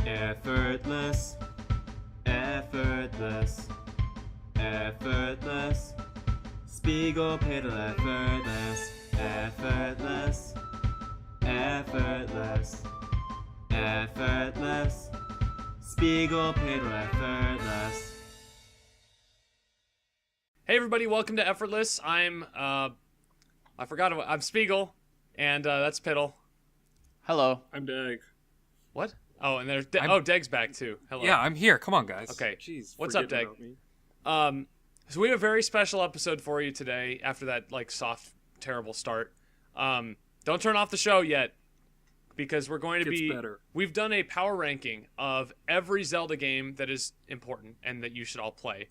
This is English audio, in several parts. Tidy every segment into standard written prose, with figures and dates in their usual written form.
Effortless, effortless, effortless. Spigel, Piddle, effortless, effortless, effortless, effortless. Spigel, Piddle, effortless. Hey everybody, welcome to Effortless. I'm Spigel, and that's Piddle. Hello. I'm Dag. What? Oh, and there's Deg's back too. Hello. Yeah, I'm here. Come on, guys. Okay. Jeez, What's up, Dag? So we have a very special episode for you today. After that, soft, terrible start, don't turn off the show yet, because we're going to be. Better. We've done a power ranking of every Zelda game that is important and that you should all play.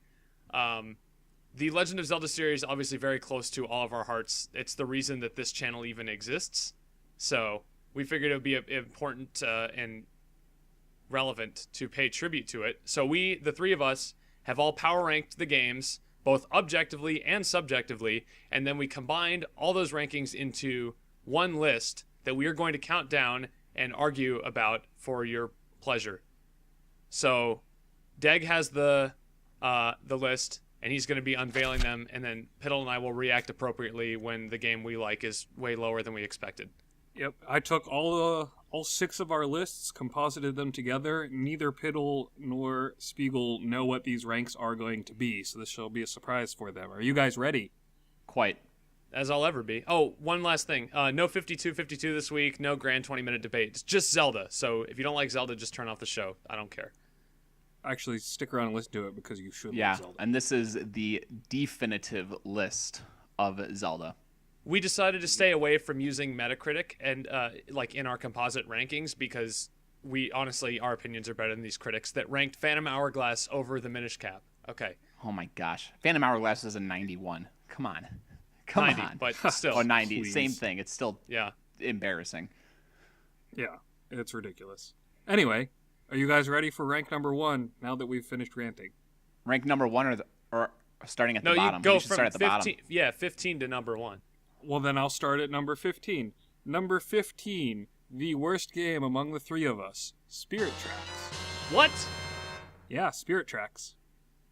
The Legend of Zelda series, obviously very close to all of our hearts. It's the reason that this channel even exists. So we figured it would be important and relevant to pay tribute to it. So we, the three of us, have all power ranked the games, both objectively and subjectively, and then we combined all those rankings into one list that we are going to count down and argue about for your pleasure. So Deg has the list, and he's going to be unveiling them, and then Piddle and I will react appropriately when the game we like is way lower than we expected. Yep, I took all six of our lists, composited them together. Neither Piddle nor Spiegel know what these ranks are going to be, so this shall be a surprise for them. Are you guys ready? Quite. As I'll ever be. Oh, one last thing. No 52-52 this week, no grand 20-minute debate. It's just Zelda, so if you don't like Zelda, just turn off the show. I don't care. Actually, stick around and listen to it because you should Yeah, like Zelda. and this is the definitive list of Zelda. We decided to stay away from using Metacritic and in our composite rankings because we honestly, our opinions are better than these critics that ranked Phantom Hourglass over the Minish Cap. Okay. Oh my gosh. Phantom Hourglass is a 91. Come on. 90, on. But still. Oh, 90. Please. Same thing. It's still Yeah. embarrassing. Yeah, it's ridiculous. Anyway, are you guys ready for rank number one now that we've finished ranting? Rank number one or starting at the No, bottom? you go should from start at the 15. bottom. Yeah, 15 to number one. Well, then I'll start at number 15. Number 15, the worst game among the three of us, Spirit Tracks. What? Yeah, Spirit Tracks.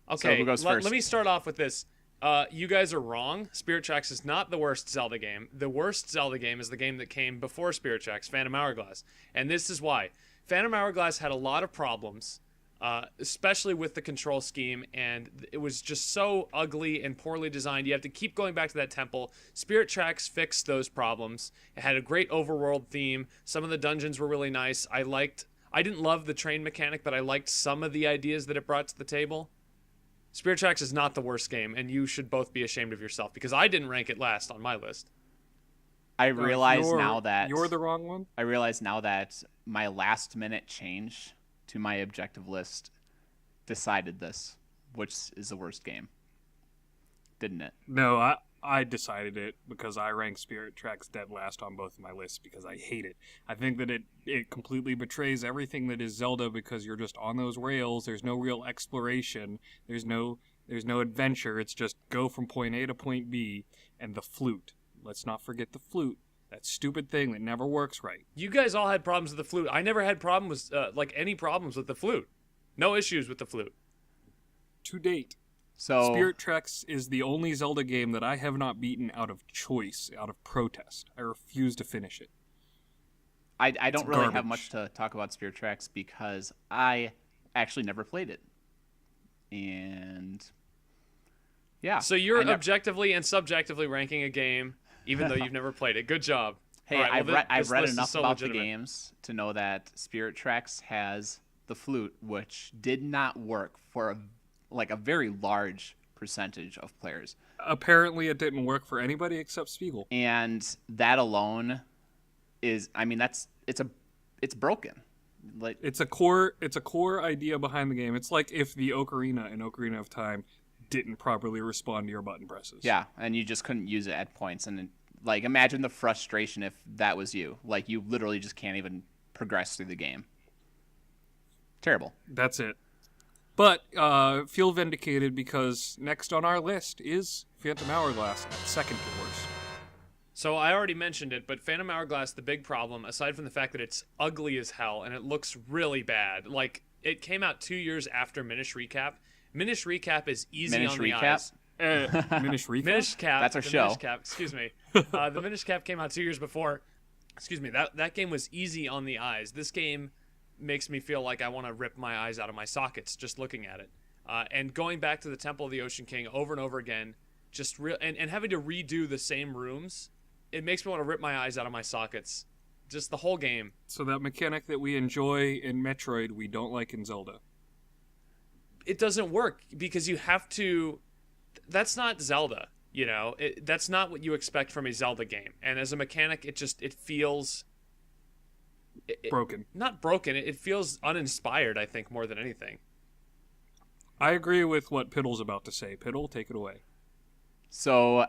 Okay, So who goes first? let me start off with this. You guys are wrong. Spirit Tracks is not the worst Zelda game. The worst Zelda game is the game that came before Spirit Tracks, Phantom Hourglass. And this is why. Phantom Hourglass had a lot of problems, especially with the control scheme, and it was just so ugly and poorly designed. You have to keep going back to that temple. Spirit Tracks fixed those problems. It had a great overworld theme. Some of the dungeons were really nice. I didn't love the train mechanic, but I liked some of the ideas that it brought to the table. Spirit Tracks is not the worst game, and you should both be ashamed of yourself, because I didn't rank it last on my list. I realize now that You're the wrong one? I realize now that my last minute change to my objective list decided this, which is the worst game. Didn't it? No, I decided it because I ranked Spirit Tracks dead last on both of my lists because I hate it. I think that it completely betrays everything that is Zelda because you're just on those rails. There's no real exploration. There's no adventure. It's just go from point A to point B, and the flute. Let's not forget the flute. That stupid thing that never works right. You guys all had problems with the flute. I never had problems, any problems with the flute. No issues with the flute. To date, So Spirit Tracks is the only Zelda game that I have not beaten out of choice, out of protest. I refuse to finish it. I don't really have garbage. much to talk about Spirit Tracks because I actually never played it. And yeah. So you're objectively and subjectively ranking a game, even though you've never played it. Good job. Hey, All right, well, I've this read list is enough so about legitimate. the games to know that Spirit Tracks has the flute, which did not work for a very large percentage of players. Apparently, it didn't work for anybody except Spiegel. And that alone is, it's broken. Like It's a core idea behind the game. It's like if the Ocarina in Ocarina of Time didn't properly respond to your button presses. yeah, and you just couldn't use it at points. And imagine the frustration if that was you. Like you literally just can't even progress through the game. Terrible. That's it. But feel vindicated because next on our list is Phantom Hourglass at second to worst. So I already mentioned it, but Phantom Hourglass, the big problem, aside from the fact that it's ugly as hell and it looks really bad, like it came out 2 years after Minish Recap. Minish Recap is easy Minish on the Recap? eyes. Minish Recap? Minish Cap. That's our the show. Minish Cap, excuse me. The Minish Cap came out 2 years before. Excuse me. That game was easy on the eyes. This game makes me feel like I want to rip my eyes out of my sockets just looking at it. And going back to the Temple of the Ocean King over and over again, just and having to redo the same rooms, it makes me want to rip my eyes out of my sockets. Just the whole game. So that mechanic that we enjoy in Metroid, we don't like in Zelda. It doesn't work because you have to. That's not Zelda, you know. That's not what you expect from a Zelda game. And as a mechanic, it feels Broken. Not broken. It feels uninspired. I think more than anything. I agree with what Piddle's about to say. Piddle, take it away. So,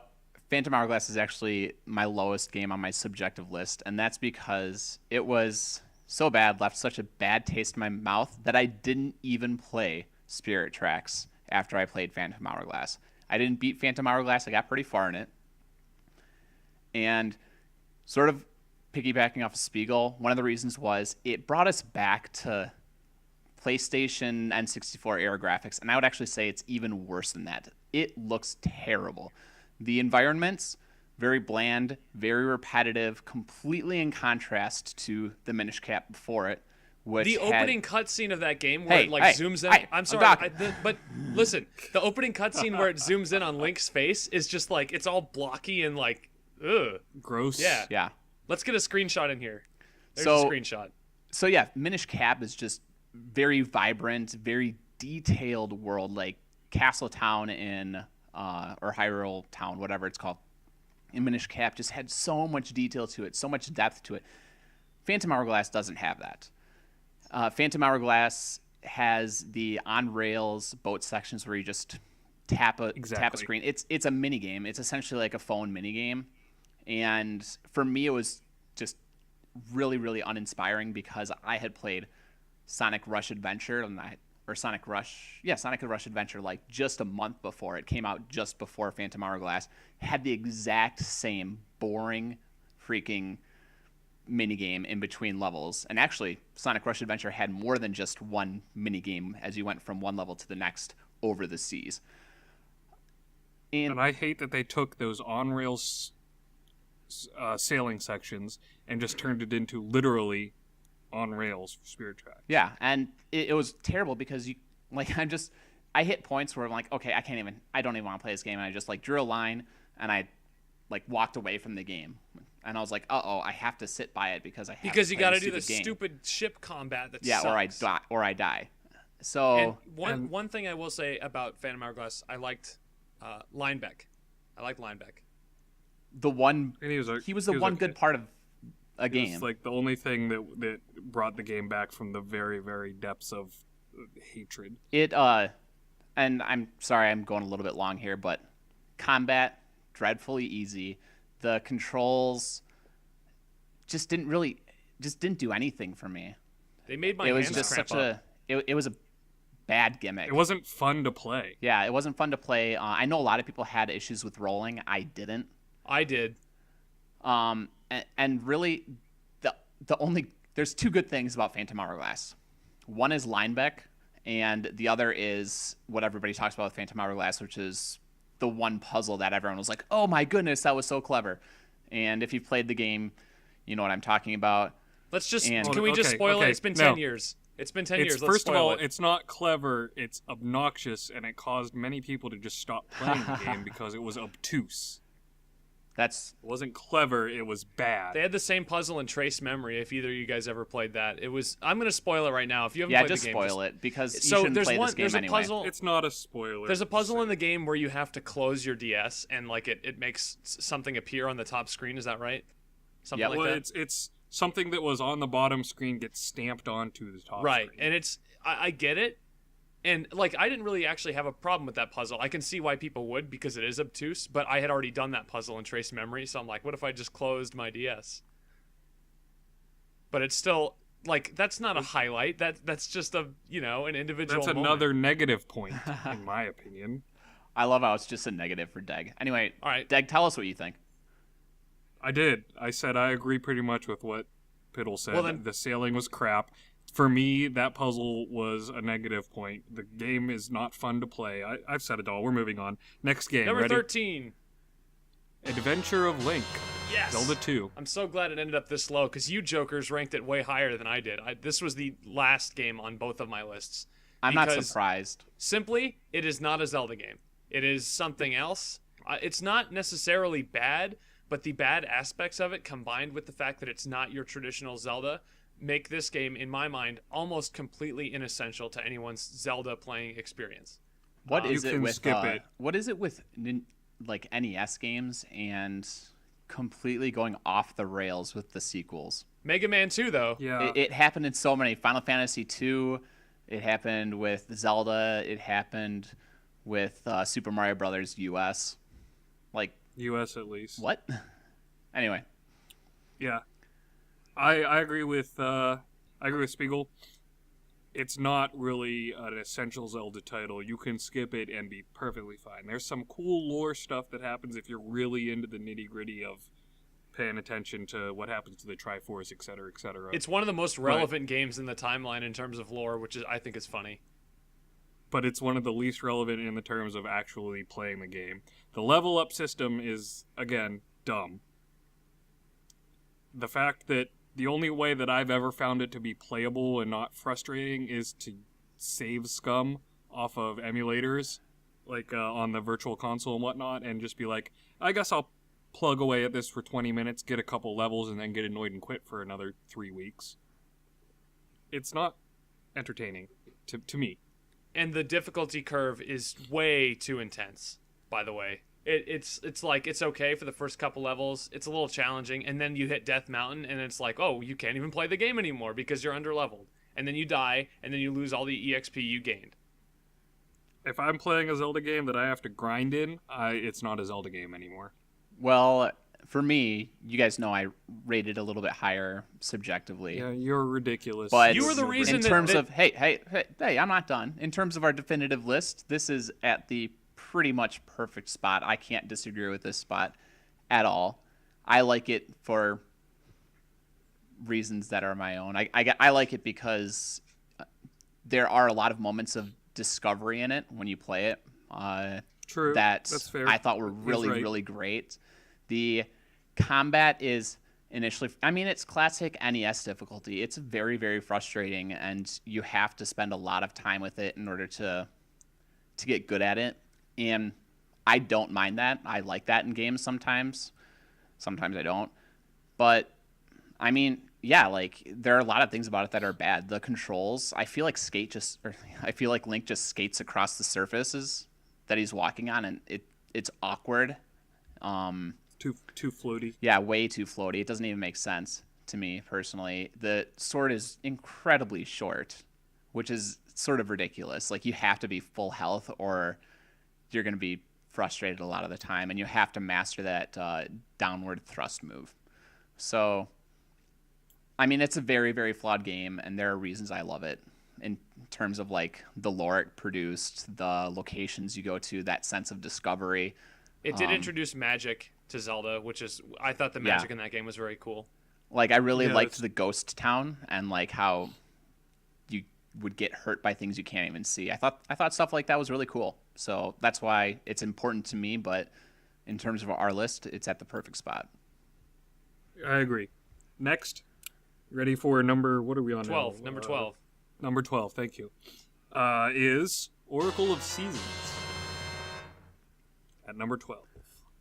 Phantom Hourglass is actually my lowest game on my subjective list, and that's because it was so bad, left such a bad taste in my mouth that I didn't even play Spirit Tracks after I played Phantom Hourglass. I didn't beat Phantom Hourglass. I got pretty far in it. And sort of piggybacking off of Spigel, one of the reasons was it brought us back to PlayStation N64 era graphics, and I would actually say it's even worse than that. It looks terrible. The environments, very bland, very repetitive, completely in contrast to the Minish Cap before it. Which the had... opening cutscene of that game where it zooms in. I'm sorry, but listen, the opening cutscene where it zooms in on Link's face is just like it's all blocky and like, ugh, gross. Yeah. Let's get a screenshot in here. There's a screenshot. So yeah, Minish Cap is just very vibrant, very detailed world, like Castle Town in or Hyrule Town, whatever it's called. In Minish Cap just had so much detail to it, so much depth to it. Phantom Hourglass doesn't have that. Phantom Hourglass has the on-rails boat sections where you just tap a screen. It's a mini game. It's essentially like a phone mini game. And for me, it was just really, really uninspiring because I had played Sonic Rush Adventure Sonic Rush Adventure like just a month before. It came out just before Phantom Hourglass. Had the exact same boring freaking minigame in between levels. And actually, Sonic Rush Adventure had more than just one minigame as you went from one level to the next over the seas. And I hate that they took those on-rails sailing sections and just turned it into literally on rails for Spirit Track. Yeah, and it was terrible because I hit points where I'm like, okay, I don't even want to play this game, and I just like drew a line and I like walked away from the game, and I was like, I have to sit by it because I have because to you got to play do the game. stupid ship combat that sucks. or I die. So and one thing I will say about Phantom Hourglass, I liked Linebeck. I liked Linebeck. He was the one good part of a game. It's like the only thing that brought the game back from the very, very depths of hatred. And I'm sorry I'm going a little bit long here, but combat dreadfully easy. The controls just didn't do anything for me. They made my it was hands just cramp such up. it was a bad gimmick. It wasn't fun to play. Yeah, it wasn't fun to play. I know a lot of people had issues with rolling. I didn't. I did. And really, there's two good things about Phantom Hourglass. One is Linebeck, and the other is what everybody talks about with Phantom Hourglass, which is the one puzzle that everyone was like, "Oh my goodness, that was so clever." And if you've played the game, you know what I'm talking about. Let's just And- can we just spoil it? It's been 10 No. years. It's been 10 years. Let's First of spoil all, it. it's not clever. It's obnoxious, and it caused many people to just stop playing the game because it was obtuse. That's It wasn't clever. It was bad. They had the same puzzle in Trace Memory. If either of you guys ever played that, it was. I'm going to spoil it right now. If you haven't played just the game, spoil it because you So shouldn't there's play one. this game There's a anyway. puzzle. It's not a spoiler. There's a puzzle in the game where you have to close your DS and like it makes something appear on the top screen. Is that right? Something Yeah, like well, that. it's something that was on the bottom screen gets stamped onto the top Right, screen. and I get it, and like I didn't really actually have a problem with that puzzle. I can see why people would because it is obtuse, but I had already done that puzzle in Trace Memory, so I'm like, what if I just closed my DS? But it's still like that's not a highlight. That's just an individual. That's moment. another negative point, in my opinion. I love how it's just a negative for Deg. Anyway, All right. Deg, tell us what you think. I did. I said I agree pretty much with what Piddle said. Well, then- The sailing was crap. For me, that puzzle was a negative point. The game is not fun to play. I've said it all. We're moving on. Next game. Number Ready? 13. Adventure of Link. Yes. Zelda 2. I'm so glad it ended up this low because you jokers ranked it way higher than I did. This was the last game on both of my lists. I'm not Because surprised. Simply, it is not a Zelda game. It is something else. It's not necessarily bad, but the bad aspects of it combined with the fact that it's not your traditional Zelda make this game, in my mind, almost completely inessential to anyone's Zelda playing experience. What is You it can with skip it. What is it with like NES games and completely going off the rails with the sequels? Mega Man 2, though. Yeah. It happened in so many. Final Fantasy 2. It happened with Zelda. It happened with Super Mario Brothers US. Like, US at least. what? Anyway, Yeah. I agree with Spiegel. It's not really an essential Zelda title. You can skip it and be perfectly fine. There's some cool lore stuff that happens if you're really into the nitty-gritty of paying attention to what happens to the Triforce, et cetera, et cetera. It's one of the most relevant games in the timeline in terms of lore, which I think is funny. But it's one of the least relevant in the terms of actually playing the game. The level up system is, again, dumb. The fact that the only way that I've ever found it to be playable and not frustrating is to save scum off of emulators, like on the virtual console and whatnot, and just be like, I guess I'll plug away at this for 20 minutes, get a couple levels, and then get annoyed and quit for another 3 weeks. It's not entertaining to me. And the difficulty curve is way too intense, by the way. It's like it's okay for the first couple levels. It's a little challenging, and then you hit Death Mountain, and it's like, oh, you can't even play the game anymore because you're underleveled. And then you die, and then you lose all the EXP you gained. If I'm playing a Zelda game that I have to grind in, it's not a Zelda game anymore. well, for me, you guys know I rated a little bit higher subjectively. Yeah, you're ridiculous. But You were the reason in that- terms that- of hey, I'm not done. In terms of our definitive list, this is at the pretty much perfect spot. I can't disagree with this spot at all. I like it for reasons that are my own. I like it because there are a lot of moments of discovery in it when you play it. True, That that's fair. I thought were He's really, right. really great. The combat is initially, I mean, it's classic NES difficulty. It's very, very frustrating, and you have to spend a lot of time with it in order to get good at it. And I don't mind that. I like that in games sometimes. Sometimes I don't. But I mean, yeah, like there are a lot of things about it that are bad. The controls, I feel like Link just skates across the surfaces that he's walking on, and it's awkward. Too floaty. Yeah, way too floaty. It doesn't even make sense to me personally. The sword is incredibly short, which is sort of ridiculous. Like you have to be full health or you're going to be frustrated a lot of the time, and you have to master that downward thrust move. So, I mean, it's a very, very flawed game, and there are reasons I love it in terms of like the lore it produced, the locations you go to, that sense of discovery. It did introduce magic to Zelda, which is I thought the magic in that game was very cool. Like I really Yeah, liked that's- the ghost town and like how you would get hurt by things you can't even see. I thought stuff like that was really cool. So that's why it's important to me, but in terms of our list, it's at the perfect spot. I agree. Next, ready for number? What are we on 12, now? number 12. Number 12. Thank you. Is Oracle of Seasons at number 12.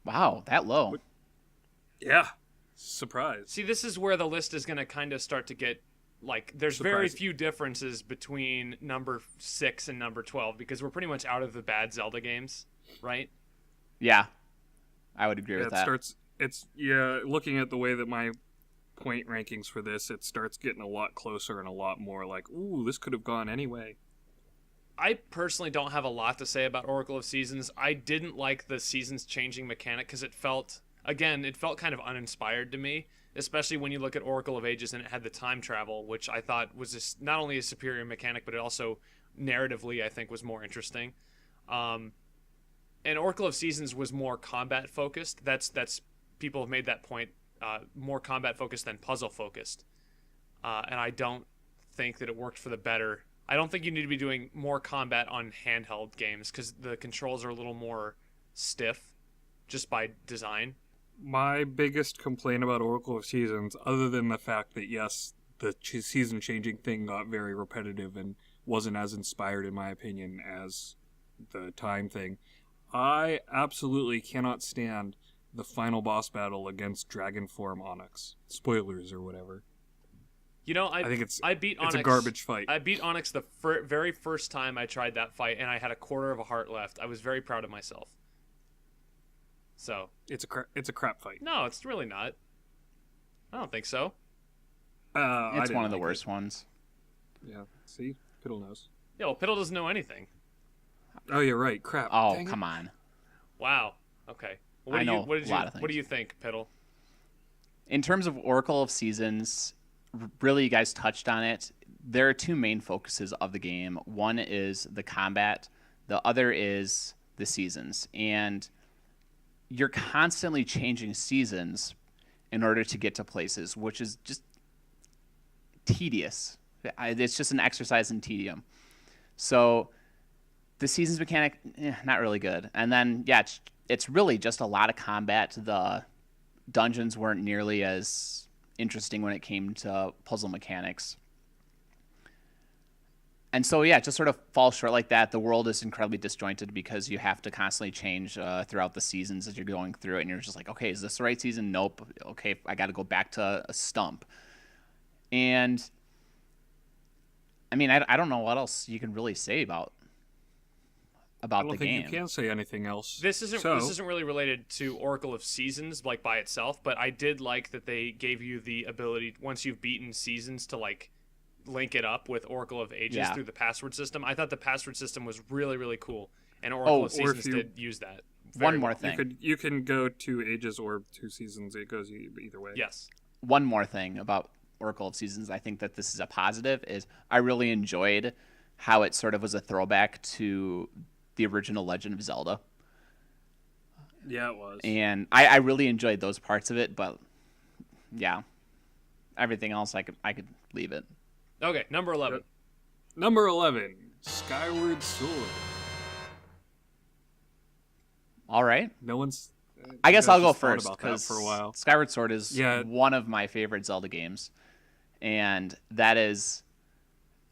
Wow, that low. Yeah, surprise. See, this is where the list is going to kind of start to get like there's very Surprising. few differences between number 6 and number 12 because we're pretty much out of the bad Zelda games, right? Yeah, I would agree Yeah, with that. looking at the way that my point rankings for this, it starts getting a lot closer and a lot more like, ooh, this could have gone anyway. I personally don't have a lot to say about Oracle of Seasons. I didn't like the seasons changing mechanic because it felt kind of uninspired to me, especially when you look at Oracle of Ages and it had the time travel, which I thought was just not only a superior mechanic, but it also narratively I think was more interesting. And Oracle of Seasons was more combat focused. That's people have made that point more combat focused than puzzle focused, and I don't think that it worked for the better. I don't think you need to be doing more combat on handheld games because the controls are a little more stiff just by design. My biggest complaint about Oracle of Seasons, other than the fact that, yes, the season-changing thing got very repetitive and wasn't as inspired, in my opinion, as the time thing, I absolutely cannot stand the final boss battle against Dragonform Onyx. Spoilers or whatever. You know, I think I beat Onyx. It's a garbage fight. I beat Onyx the very first time I tried that fight, and I had a quarter of a heart left. I was very proud of myself. So It's a crap fight. no, it's really not. I don't think so. It's one of the worst ones. Yeah, see? Piddle knows. Yeah, well, Piddle doesn't know anything. Oh, you're right. Crap. Oh, Dang it. come on. Wow. Okay. Well, I know what did a lot of What do things. you think, Piddle? In terms of Oracle of Seasons, really, you guys touched on it. There are two main focuses of the game. One is the combat. The other is the seasons. And you're constantly changing seasons in order to get to places, which is just tedious. It's just an exercise in tedium. So the seasons mechanic, not really good. And then, yeah, it's really just a lot of combat. The dungeons weren't nearly as interesting when it came to puzzle mechanics. And so, yeah, it just sort of falls short like that. The world is incredibly disjointed because you have to constantly change throughout the seasons as you're going through it. And you're just like, okay, is this the right season? Nope. Okay, I got to go back to a stump. And, I mean, I don't know what else you can really say about I the don't game. think you can say anything else. This isn't really related to Oracle of Seasons like by itself, but I did like that they gave you the ability once you've beaten seasons to like link it up with Oracle of Ages through the password system. I thought the password system was really, really cool, and Oracle of Seasons did use that. One more thing. You can go 2 ages or 2 seasons. It goes either way. Yes. One more thing about Oracle of Seasons, I think that this is a positive, is I really enjoyed how it sort of was a throwback to the original Legend of Zelda. Yeah, it was. And I really enjoyed those parts of it, but yeah, everything else I could leave it. Okay, number 11. Number 11, Skyward Sword. All right. No one's. I guess you I'll guys go just thought first about that because for a while. Skyward Sword is Yeah. one of my favorite Zelda games, and that is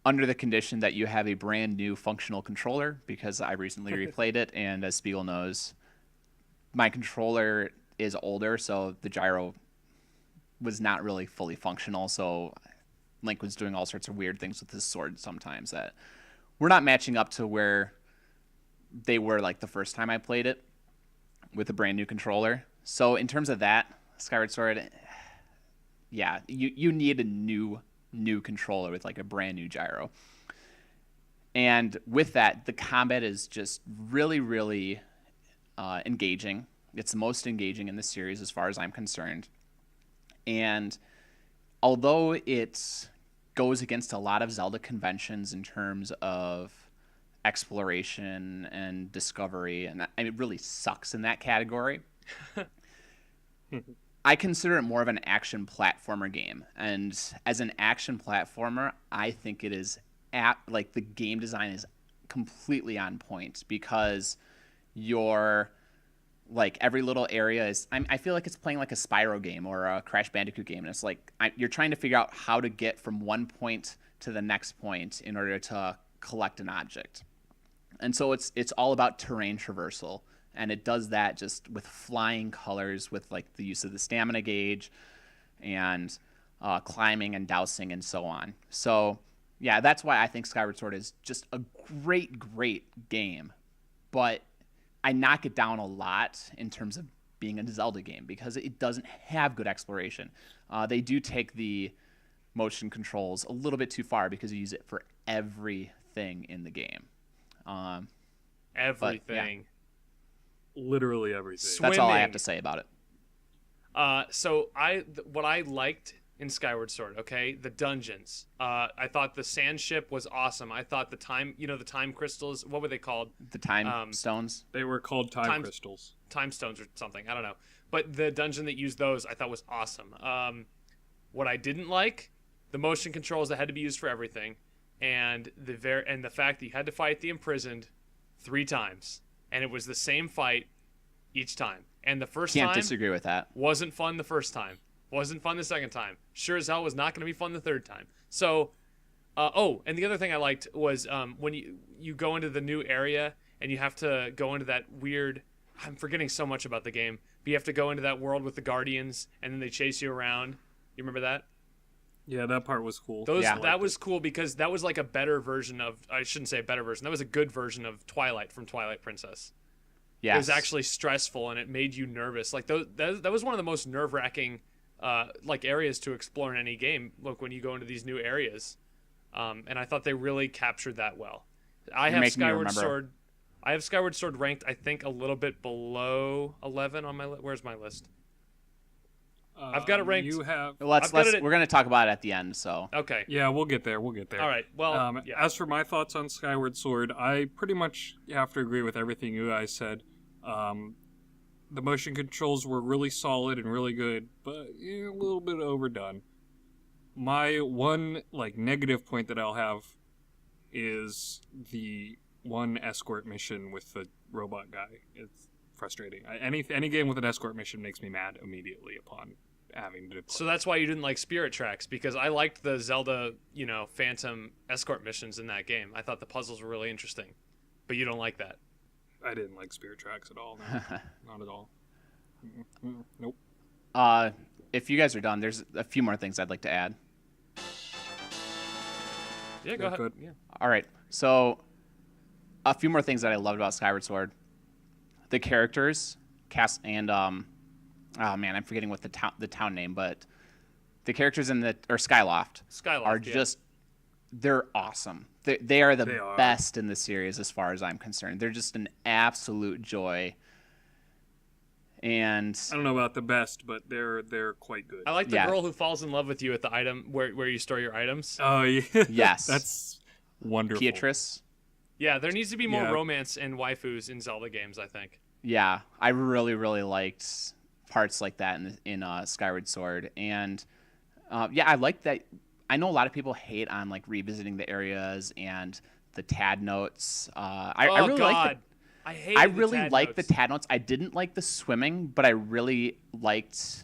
under the condition that you have a brand new functional controller, because I recently replayed it, and as Spiegel knows, my controller is older, so the gyro was not really fully functional, so Link was doing all sorts of weird things with his sword sometimes that were not matching up to where they were like the first time I played it with a brand new controller. So in terms of that, Skyward Sword, yeah, you need a new controller with like a brand new gyro. And with that, the combat is just really, really engaging. It's the most engaging in the series as far as I'm concerned. And although it goes against a lot of Zelda conventions in terms of exploration and discovery, and it really sucks in that category, I consider it more of an action platformer game. And as an action platformer, I think it is like the game design is completely on point, because your like every little area is I feel like it's playing like a Spyro game or a Crash Bandicoot game, and it's like you're trying to figure out how to get from one point to the next point in order to collect an object. And so it's all about terrain traversal, and it does that just with flying colors, with like the use of the stamina gauge and climbing and dousing and so on. So yeah, that's why I think Skyward Sword is just a great game. But I knock it down a lot in terms of being a Zelda game because it doesn't have good exploration. They do take the motion controls a little bit too far because you use it for everything in the game. Everything. Yeah. Literally everything. That's all I Swimming. have to say about it. So what I liked in Skyward Sword, okay, the dungeons. I thought the sand ship was awesome. I thought the time crystals, what were they called? The time stones. They were called time crystals. Time stones or something. I don't know. but the dungeon that used those I thought was awesome. What I didn't like, the motion controls that had to be used for everything, and the fact that you had to fight the imprisoned 3 times, and it was the same fight each time. And the first Can't time disagree with that. wasn't fun the first time, wasn't fun the second time. Sure as hell was not going to be fun the third time. So, and the other thing I liked was when you go into the new area and you have to go into that weird. I'm forgetting so much about the game, but you have to go into that world with the Guardians, and then they chase you around. You remember that? Yeah, that part was cool. That was cool because that was like a better version of. I shouldn't say a better version. That was a good version of Twilight from Twilight Princess. Yes. It was actually stressful and it made you nervous. Like that was one of the most nerve-wracking like areas to explore in any game. Look, when you go into these new areas, and I thought they really captured that well. I have Skyward Sword ranked, I think, a little bit below 11 on my list. Where's my list? I've got it ranked. You have. We're going to talk about it at the end. So Okay. Yeah, we'll get there. All right. Well, yeah. As for my thoughts on Skyward Sword, I pretty much have to agree with everything you guys said. The motion controls were really solid and really good, but a little bit overdone. My one negative point that I'll have is the one escort mission with the robot guy. It's frustrating. Any game with an escort mission makes me mad immediately upon having to play. So that's why you didn't like Spirit Tracks, because I liked the Zelda, Phantom escort missions in that game. I thought the puzzles were really interesting, but you don't like that. I didn't like Spirit Tracks at all. No. Not at all. Nope. if you guys are done, there's a few more things I'd like to add. Yeah, go ahead. Good. Yeah. All right. So a few more things that I loved about Skyward Sword. The characters, cast, and oh man, I'm forgetting what the town name, but the characters in Skyloft are just they're awesome. They are the best in the series as far as I'm concerned. They're just an absolute joy. And I don't know about the best, but they're quite good. I like the girl who falls in love with you at the item where you store your items. Oh yeah. Yes. That's wonderful. Beatrice. Yeah, there needs to be more romance and waifus in Zelda games, I think. Yeah, I really, really liked parts like that in Skyward Sword. And I like that. I know a lot of people hate on like revisiting the areas and the TAD notes. I really like I really liked the TAD notes. I didn't like the swimming, but I really liked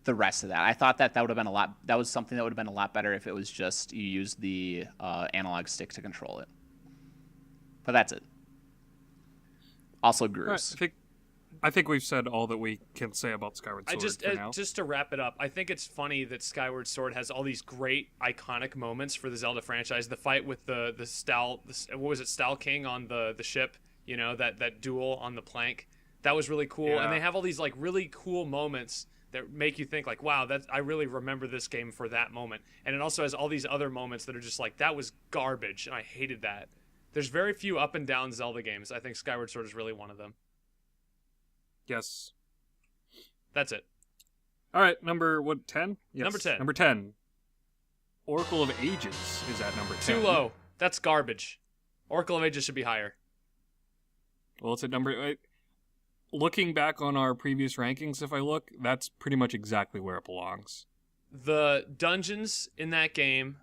the rest of that. I thought that would have been that was something that would have been a lot better if it was just you used the analog stick to control it. But that's it. Also grooves. Right, I think we've said all that we can say about Skyward Sword for now. Just to wrap it up, I think it's funny that Skyward Sword has all these great iconic moments for the Zelda franchise. The fight with the Stal King on the ship, you know, that duel on the plank. That was really cool. Yeah. And they have all these like really cool moments that make you think like, wow, I really remember this game for that moment. And it also has all these other moments that are just like, that was garbage and I hated that. There's very few up and down Zelda games. I think Skyward Sword is really one of them. Yes. That's it. All right, number 10? Yes. Number 10. Number 10. Oracle of Ages is at number 10. Too low. That's garbage. Oracle of Ages should be higher. Well, it's at number... Looking back on our previous rankings, if I look, that's pretty much exactly where it belongs. The dungeons in that game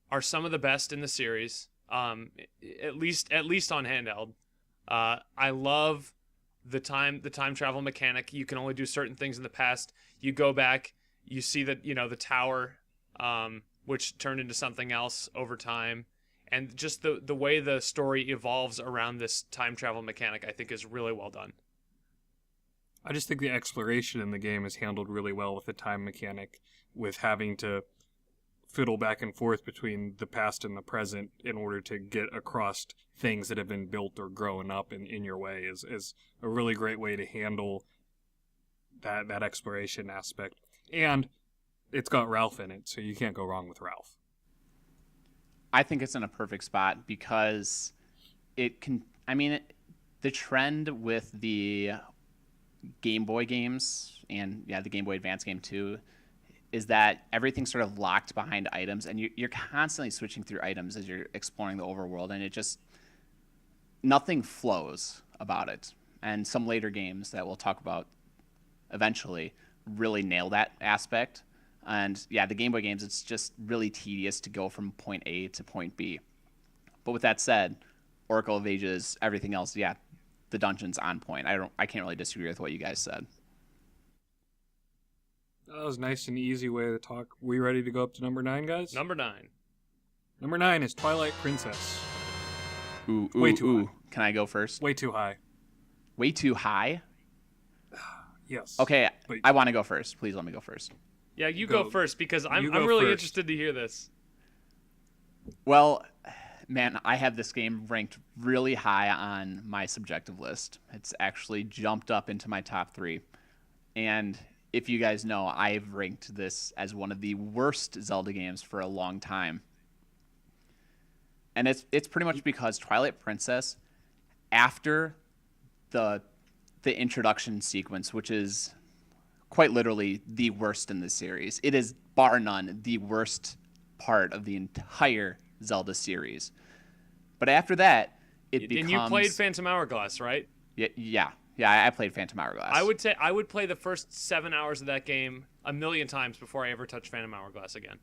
are some of the best in the series. At least on handheld. I love the time travel mechanic. You can only do certain things in the past. You go back, you see that, you know, the tower, which turned into something else over time, and just the way the story evolves around this time travel mechanic, I think is really well done. I just think the exploration in the game is handled really well with the time mechanic, with having to fiddle back and forth between the past and the present in order to get across things that have been built or grown up in your way is a really great way to handle that exploration aspect. And it's got Ralph in it, so you can't go wrong with Ralph. I think it's in a perfect spot because it can... I mean, the trend with the Game Boy games, and the Game Boy Advance game too, is that everything's sort of locked behind items, and you're constantly switching through items as you're exploring the overworld, and it just... nothing flows about it. And some later games that we'll talk about eventually really nail that aspect. And yeah, the Game Boy games, it's just really tedious to go from point A to point B. But with that said, Oracle of Ages, everything else, yeah, the dungeon's on point. I can't really disagree with what you guys said. That was a nice and easy way to talk. We ready to go up to number 9, guys? Number 9. Number 9 is Twilight Princess. Way too high. Can I go first? Way too high. Way too high? Yes. Okay, But I want to go first. Please let me go first. Yeah, you go first because I'm go really first. interested to hear this. Well, man, I have this game ranked really high on my subjective list. It's actually jumped up into my top 3. And if you guys know, I've ranked this as one of the worst Zelda games for a long time. And it's pretty much because Twilight Princess, after the introduction sequence, which is quite literally the worst in the series, it is bar none the worst part of the entire Zelda series. But after that, it becomes. And you played Phantom Hourglass, right? Yeah. I played Phantom Hourglass. I would play the first 7 hours of that game a million times before I ever touch Phantom Hourglass again.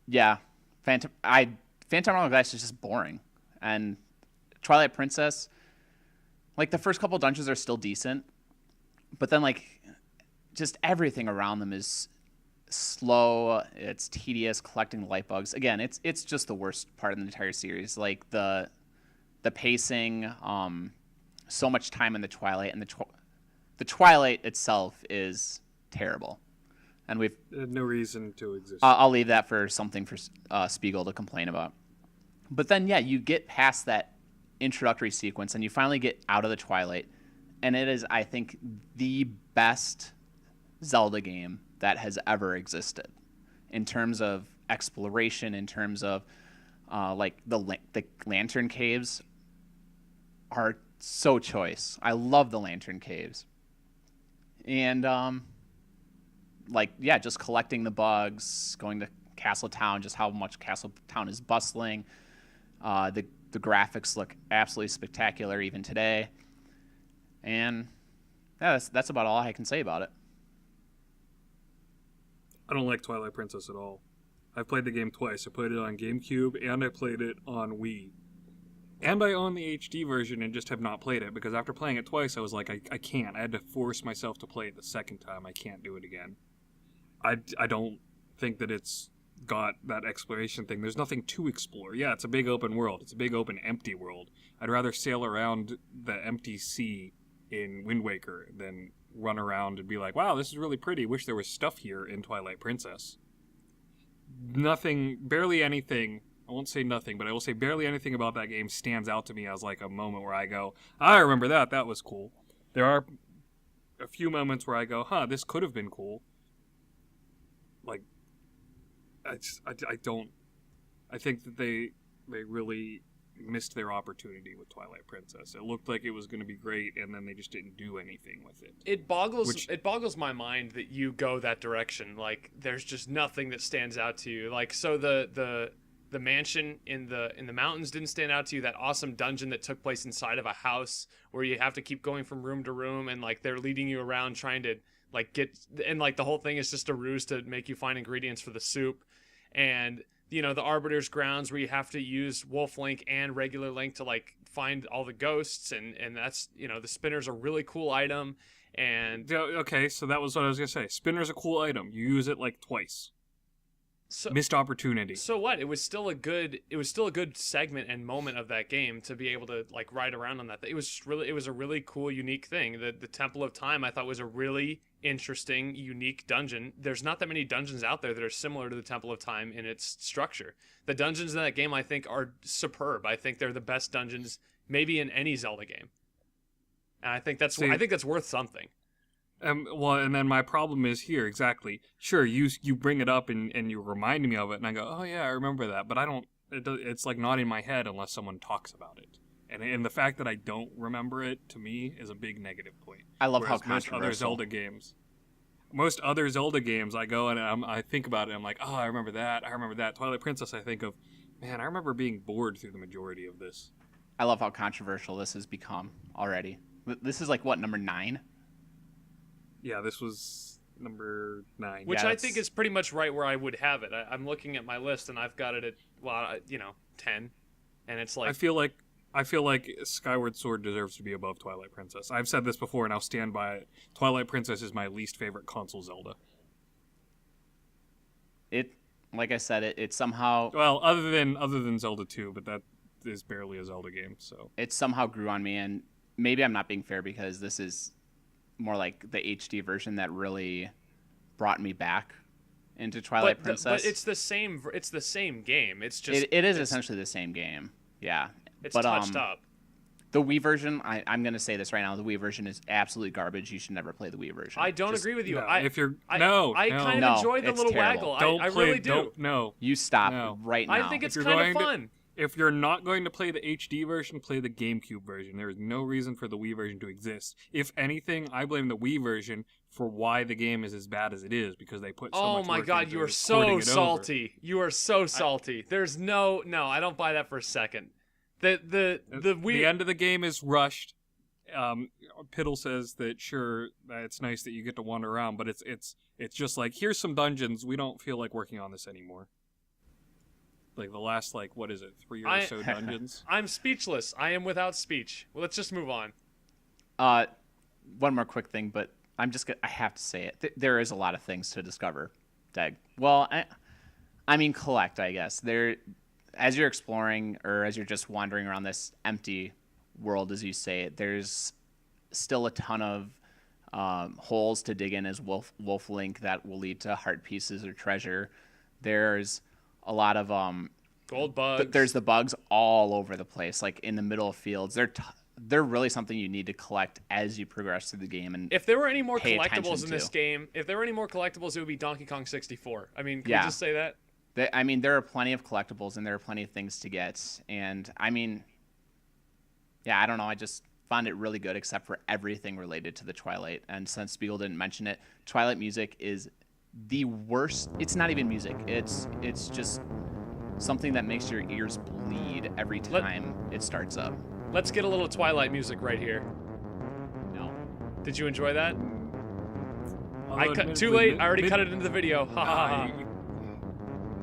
Yeah, Phantom Hourglass is just boring, and Twilight Princess, like the first couple dungeons are still decent, but then like just everything around them is slow. It's tedious. Collecting light bugs again. It's just the worst part of the entire series. Like the pacing, so much time in the Twilight, and the Twilight itself is terrible. And we've no reason to exist. I'll leave that for something for Spigel to complain about. But then, yeah, you get past that introductory sequence, and you finally get out of the Twilight, and it is, I think, the best Zelda game that has ever existed in terms of exploration, in terms of like the lantern caves are so choice. I love the lantern caves, and just collecting the bugs, going to Castle Town, just how much Castle Town is bustling. The graphics look absolutely spectacular even today, and yeah, that's about all I can say about it. I don't like Twilight Princess at all. I've played the game twice. I played it on GameCube and I played it on Wii. And I own the HD version and just have not played it because after playing it twice, I was like, I can't. I had to force myself to play it the second time. I can't do it again. I don't think that it's got that exploration thing. There's nothing to explore. Yeah, it's a big open world. It's a big open empty world. I'd rather sail around the empty sea in Wind Waker than run around and be like, wow, this is really pretty. Wish there was stuff here in Twilight Princess. Nothing, barely anything, I won't say nothing, but I will say barely anything about that game stands out to me as like a moment where I go, I remember that. That was cool. There are a few moments where I go, this could have been cool. Like, I think that they really missed their opportunity with Twilight Princess. It looked like it was going to be great, and then they just didn't do anything with it. It boggles my mind that you go that direction. Like, there's just nothing that stands out to you. Like, so the mansion in the mountains didn't stand out to you. That awesome dungeon that took place inside of a house where you have to keep going from room to room, and like they're leading you around trying to like get, and like the whole thing is just a ruse to make you find ingredients for the soup. And the Arbiter's Grounds where you have to use Wolf Link and regular Link to like find all the ghosts, and that's the spinner's a really cool item. And okay, so that was what I was gonna say. Spinner's a cool item. You use it like twice. Missed opportunity. So what? It was still a good segment and moment of that game to be able to like ride around on that. It was a really cool, unique thing. The Temple of Time I thought was a really interesting, unique dungeon. There's not that many dungeons out there that are similar to the Temple of Time in its structure. The dungeons in that game I think are superb. I think they're the best dungeons maybe in any Zelda game. And I think that's worth something. Well, and then my problem is here, exactly. Sure, you bring it up and you remind me of it, and I go, oh yeah, I remember that, but it's like not in my head unless someone talks about it. And the fact that I don't remember it, to me, is a big negative point. I love how most other Zelda games, I go and I think about it, I'm like, oh, I remember that. Twilight Princess, I think of, man, I remember being bored through the majority of this. I love how controversial this has become already. This is like, what, number 9? Yeah, this was number 9. Which Yeah, I think is pretty much right where I would have it. I'm looking at my list and I've got it at 10, and it's like I feel like Skyward Sword deserves to be above Twilight Princess. I've said this before, and I'll stand by it. Twilight Princess is my least favorite console Zelda. Like I said, it somehow Well, other than Zelda 2, but that is barely a Zelda game. So it somehow grew on me, and maybe I'm not being fair because this is more like the HD version that really brought me back into Twilight Princess. but it's the same. It's the same game. It's just it is essentially the same game. Yeah, it's but touched up. the Wii version, I'm going to say this right now, the Wii version is absolutely garbage. You should never play the Wii version. I don't agree with you. no, I kind of enjoy the it's little terrible. waggle. I really do. You stop No. right now. I think it's If you're kind of going fun. If you're not going to play the HD version, play the GameCube version. There is no reason for the Wii version to exist. If anything, I blame the Wii version for why the game is as bad as it is, because they put so Oh much my work god, into you are porting so it salty. You are so salty. There's no, I don't buy that for a second. The over. Wii. The end of the game is rushed. Piddle says that it's nice that you get to wander around, but it's just like, here's some dungeons. We don't feel like working on this anymore. Like the last 3 or so dungeons. I'm speechless. I am without speech. Well, let's just move on. One more quick thing, but I have to say it. There is a lot of things to discover, Dag. Well, I mean collect, I guess. There, as you're exploring or as you're just wandering around this empty world, as you say it, there's still a ton of holes to dig in as Wolf Link that will lead to heart pieces or treasure. There's a lot of Gold bugs. there's the bugs all over the place, like in the middle of fields. They're really something you need to collect as you progress through the game. And If there were any more pay collectibles attention in this to. game, it would be Donkey Kong 64. I mean, can Yeah. we just say that? there are plenty of collectibles and there are plenty of things to get. And I mean, yeah, I don't know. I just found it really good, except for everything related to the Twilight. And since Spigel didn't mention it, Twilight music is the worst. It's not even music. It's just something that makes your ears bleed every time it starts up. Let's get a little Twilight music right here. No. Did you enjoy that? Although Too late. I already cut it into the video. Ha ha ha.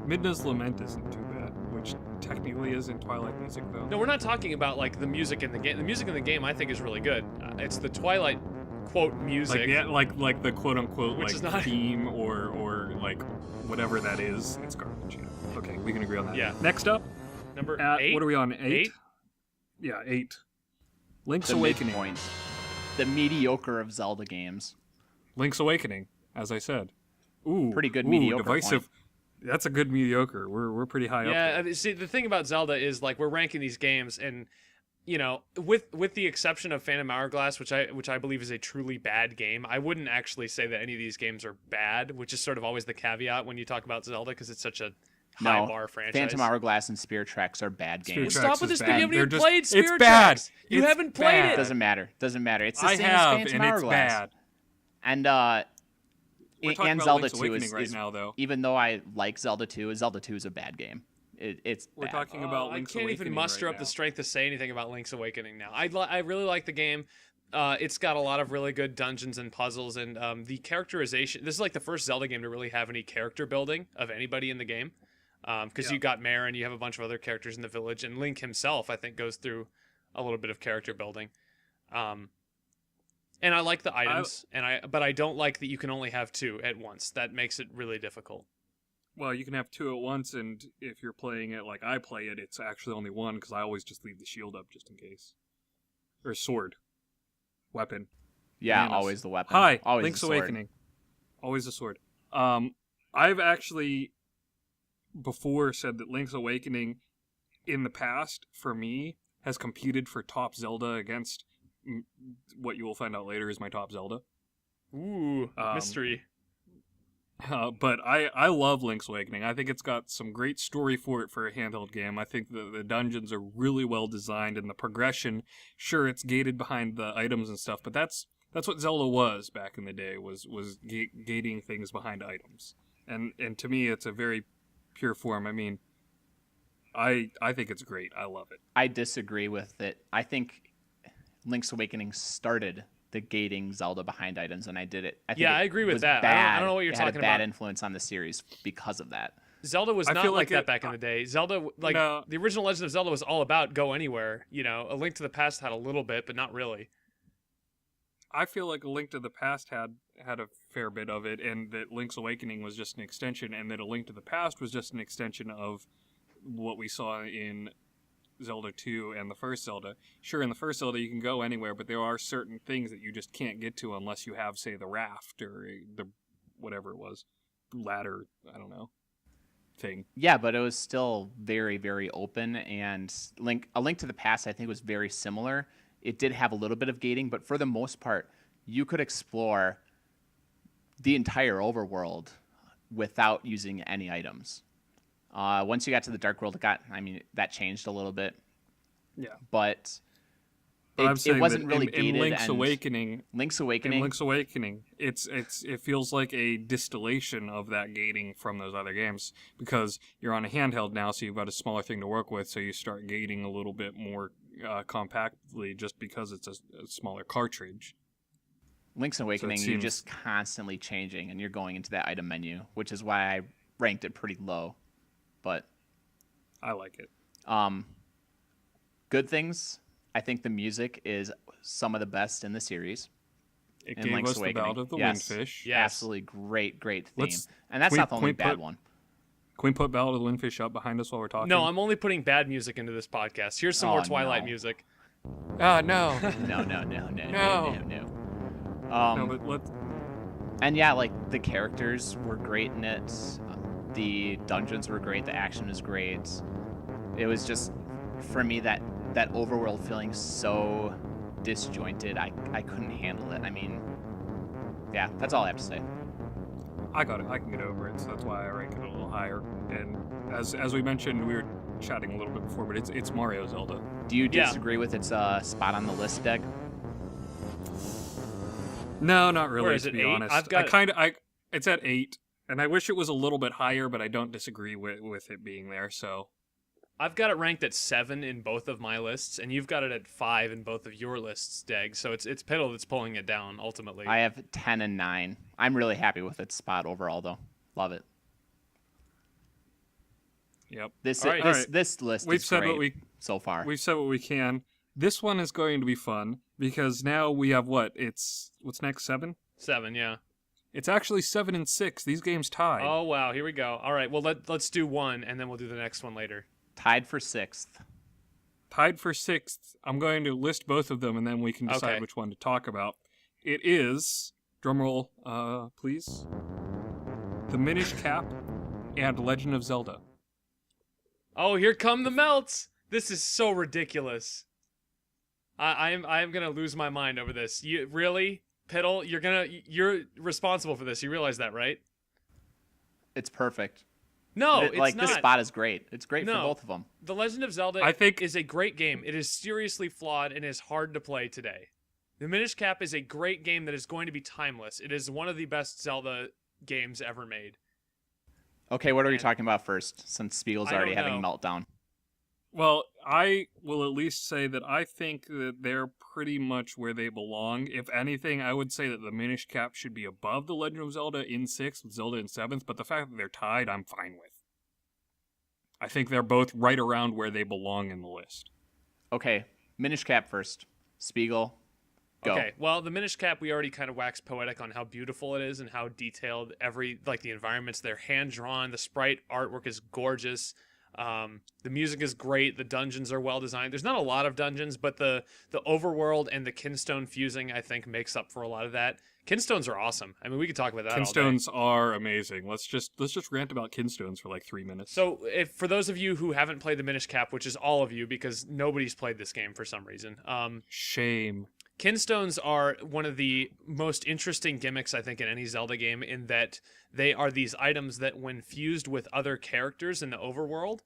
Midna's Lament isn't too bad, which technically is in Twilight music, though. No, we're not talking about like the music in the game. The music in the game, I think, is really good. It's the Twilight quote music. Like the quote unquote Which is not- theme or like whatever that is. It's garbage. Yeah. Okay, we can agree on that. Yeah. Next up, Number at 8. what are we on? 8? Eight? Yeah, 8. Link's The Awakening. midpoint. The mediocre of Zelda games. Link's Awakening, as I said. Ooh, Pretty good mediocre divisive. That's a good mediocre. We're pretty high up. Yeah, there. I mean, see, the thing about Zelda is like we're ranking these games, and you know, with the exception of Phantom Hourglass, which I believe is a truly bad game, I wouldn't actually say that any of these games are bad, which is sort of always the caveat when you talk about Zelda because it's such a high bar franchise. Phantom Hourglass and Spirit Tracks are bad Spirit games. Tracks Stop with is this bad. thing. You haven't even They're played just- Spirit it's bad. Tracks. You It's haven't played bad. it. Doesn't matter. It's the I same have, as Phantom and it's Hourglass. bad. And We're talking and about Zelda Link's 2 Awakening right is now, though. even though I like Zelda 2 is a bad game. It's We're bad. talking about I Link's can't Awakening even muster right up the now. strength to say anything about Link's Awakening now. I really like the game. It's got a lot of really good dungeons and puzzles, and the characterization. This is like the first Zelda game to really have any character building of anybody in the game, because you got Mare and you have a bunch of other characters in the village, and Link himself, I think, goes through a little bit of character building. And I like the items, but I don't like that you can only have 2 at once. That makes it really difficult. Well, you can have 2 at once, and if you're playing it like I play it, it's actually only 1 because I always just leave the shield up just in case. Or sword. Weapon. Yeah, Bananas. always the weapon. Hi, always Link's the sword. Awakening. Always a sword. I've actually before said that Link's Awakening in the past, for me, has competed for top Zelda against what you will find out later is my top Zelda. Ooh, mystery. But I love Link's Awakening. I think it's got some great story for it for a handheld game. I think the dungeons are really well designed, and the progression, sure, it's gated behind the items and stuff, but that's what Zelda was back in the day, was gating things behind items. And to me, it's a very pure form. I mean, I think it's great. I love it. I disagree with it. I think Link's Awakening started the gating Zelda behind items, and I did it. I agree with was that. Bad. I don't know what you're it talking had a bad about. influence on the series because of that. Zelda was I not feel like like that it- back in the day. Zelda, like No. the original Legend of Zelda was all about go anywhere. You know, A Link to the Past had a little bit, but not really. I feel like A Link to the Past had a fair bit of it, and that Link's Awakening was just an extension, and that A Link to the Past was just an extension of what we saw in Zelda 2 and the first Zelda. Sure, in the first Zelda you can go anywhere, but there are certain things that you just can't get to unless you have, say, the raft or the whatever it was, ladder, I don't know, thing. Yeah, but it was still very, very open, and A Link to the Past, I think, was very similar. It did have a little bit of gating, but for the most part, you could explore the entire overworld without using any items. Once you got to the Dark World, that changed a little bit, Yeah. but I'm it saying wasn't that really in gated. Link's and Awakening, Link's in Awakening, Link's Awakening, it feels like a distillation of that gating from those other games, because you're on a handheld now, so you've got a smaller thing to work with, so you start gating a little bit more compactly just because it's a smaller cartridge. Link's Awakening, you're seems- just constantly changing, and you're going into that item menu, which is why I ranked it pretty low. But I like it. good things. I think the music is some of the best in the series. It in gave Link's us the Awakening. Ballad of the Yes. Windfish. Yeah. Yes. Absolutely great theme. Let's- And that's can we- not the only can we bad put- one. Can we put Ballad of the Windfish up behind us while we're talking? No, I'm only putting bad music into this podcast. Here's some Oh, more Twilight no. music. Ah, no. No. No. No, but let's... And yeah, like the characters were great in it. The dungeons were great. The action was great. It was just, for me, that overworld feeling so disjointed. I couldn't handle it. I mean, yeah, that's all I have to say. I got it. I can get over it, so that's why I rank it a little higher. And as we mentioned, we were chatting a little bit before, but it's Mario Zelda. Do you Yeah. disagree with its spot on the list, Deg? No, not really. Where is to it, be 8? honest, I've got- it's at 8, and I wish it was a little bit higher, but I don't disagree with it being there. So I've got it ranked at 7 in both of my lists, and you've got it at 5 in both of your lists, Deg. So it's Piddle that's pulling it down ultimately. I have 10 and 9. I'm really happy with its spot overall, though. Love it. yep. This All right. this list We've is said great what so far. we've said what we can. This one is going to be fun because now we have what's next, 7? 7, yeah. It's actually 7 and 6. These games tied. Oh wow, here we go. All right, well let's do one, and then we'll do the next one later. Tied for 6th. Tied for 6th. I'm going to list both of them, and then we can decide Okay. which one to talk about. It is, drumroll, please, The Minish Cap and Legend of Zelda. Oh, here come the melts. This is so ridiculous. I'm gonna lose my mind over this. You really, Piddle? You're responsible for this. You realize that, right? It's perfect. No, It- it's like not. this spot is great. It's great for No. both of them. The Legend of Zelda I think- is a great game. It is seriously flawed and is hard to play today. The Minish Cap is a great game that is going to be timeless. It is one of the best Zelda games ever made. Okay, what are we And- talking about first? Since Spiegel's I already don't having a know. meltdown. Well, I will at least say that I think that they're pretty much where they belong. If anything, I would say that the Minish Cap should be above the Legend of Zelda in 6th, with Zelda in 7th, but the fact that they're tied, I'm fine with. I think they're both right around where they belong in the list. Okay, Minish Cap first. Spiegel, go. Okay, well, the Minish Cap, we already kind of waxed poetic on how beautiful it is and how detailed the environments, they're hand-drawn, the sprite artwork is gorgeous, the music is great, the dungeons are well-designed. There's not a lot of dungeons, but the overworld and the kinstone fusing, I think, makes up for a lot of that. Kinstones are awesome. I mean, we could talk about that all day. Kinstones are amazing. Let's just rant about Kinstones for like 3 minutes. So, for those of you who haven't played the Minish Cap, which is all of you because nobody's played this game for some reason, Shame. Kinstones are one of the most interesting gimmicks, I think, in any Zelda game, in that they are these items that, when fused with other characters in the overworld,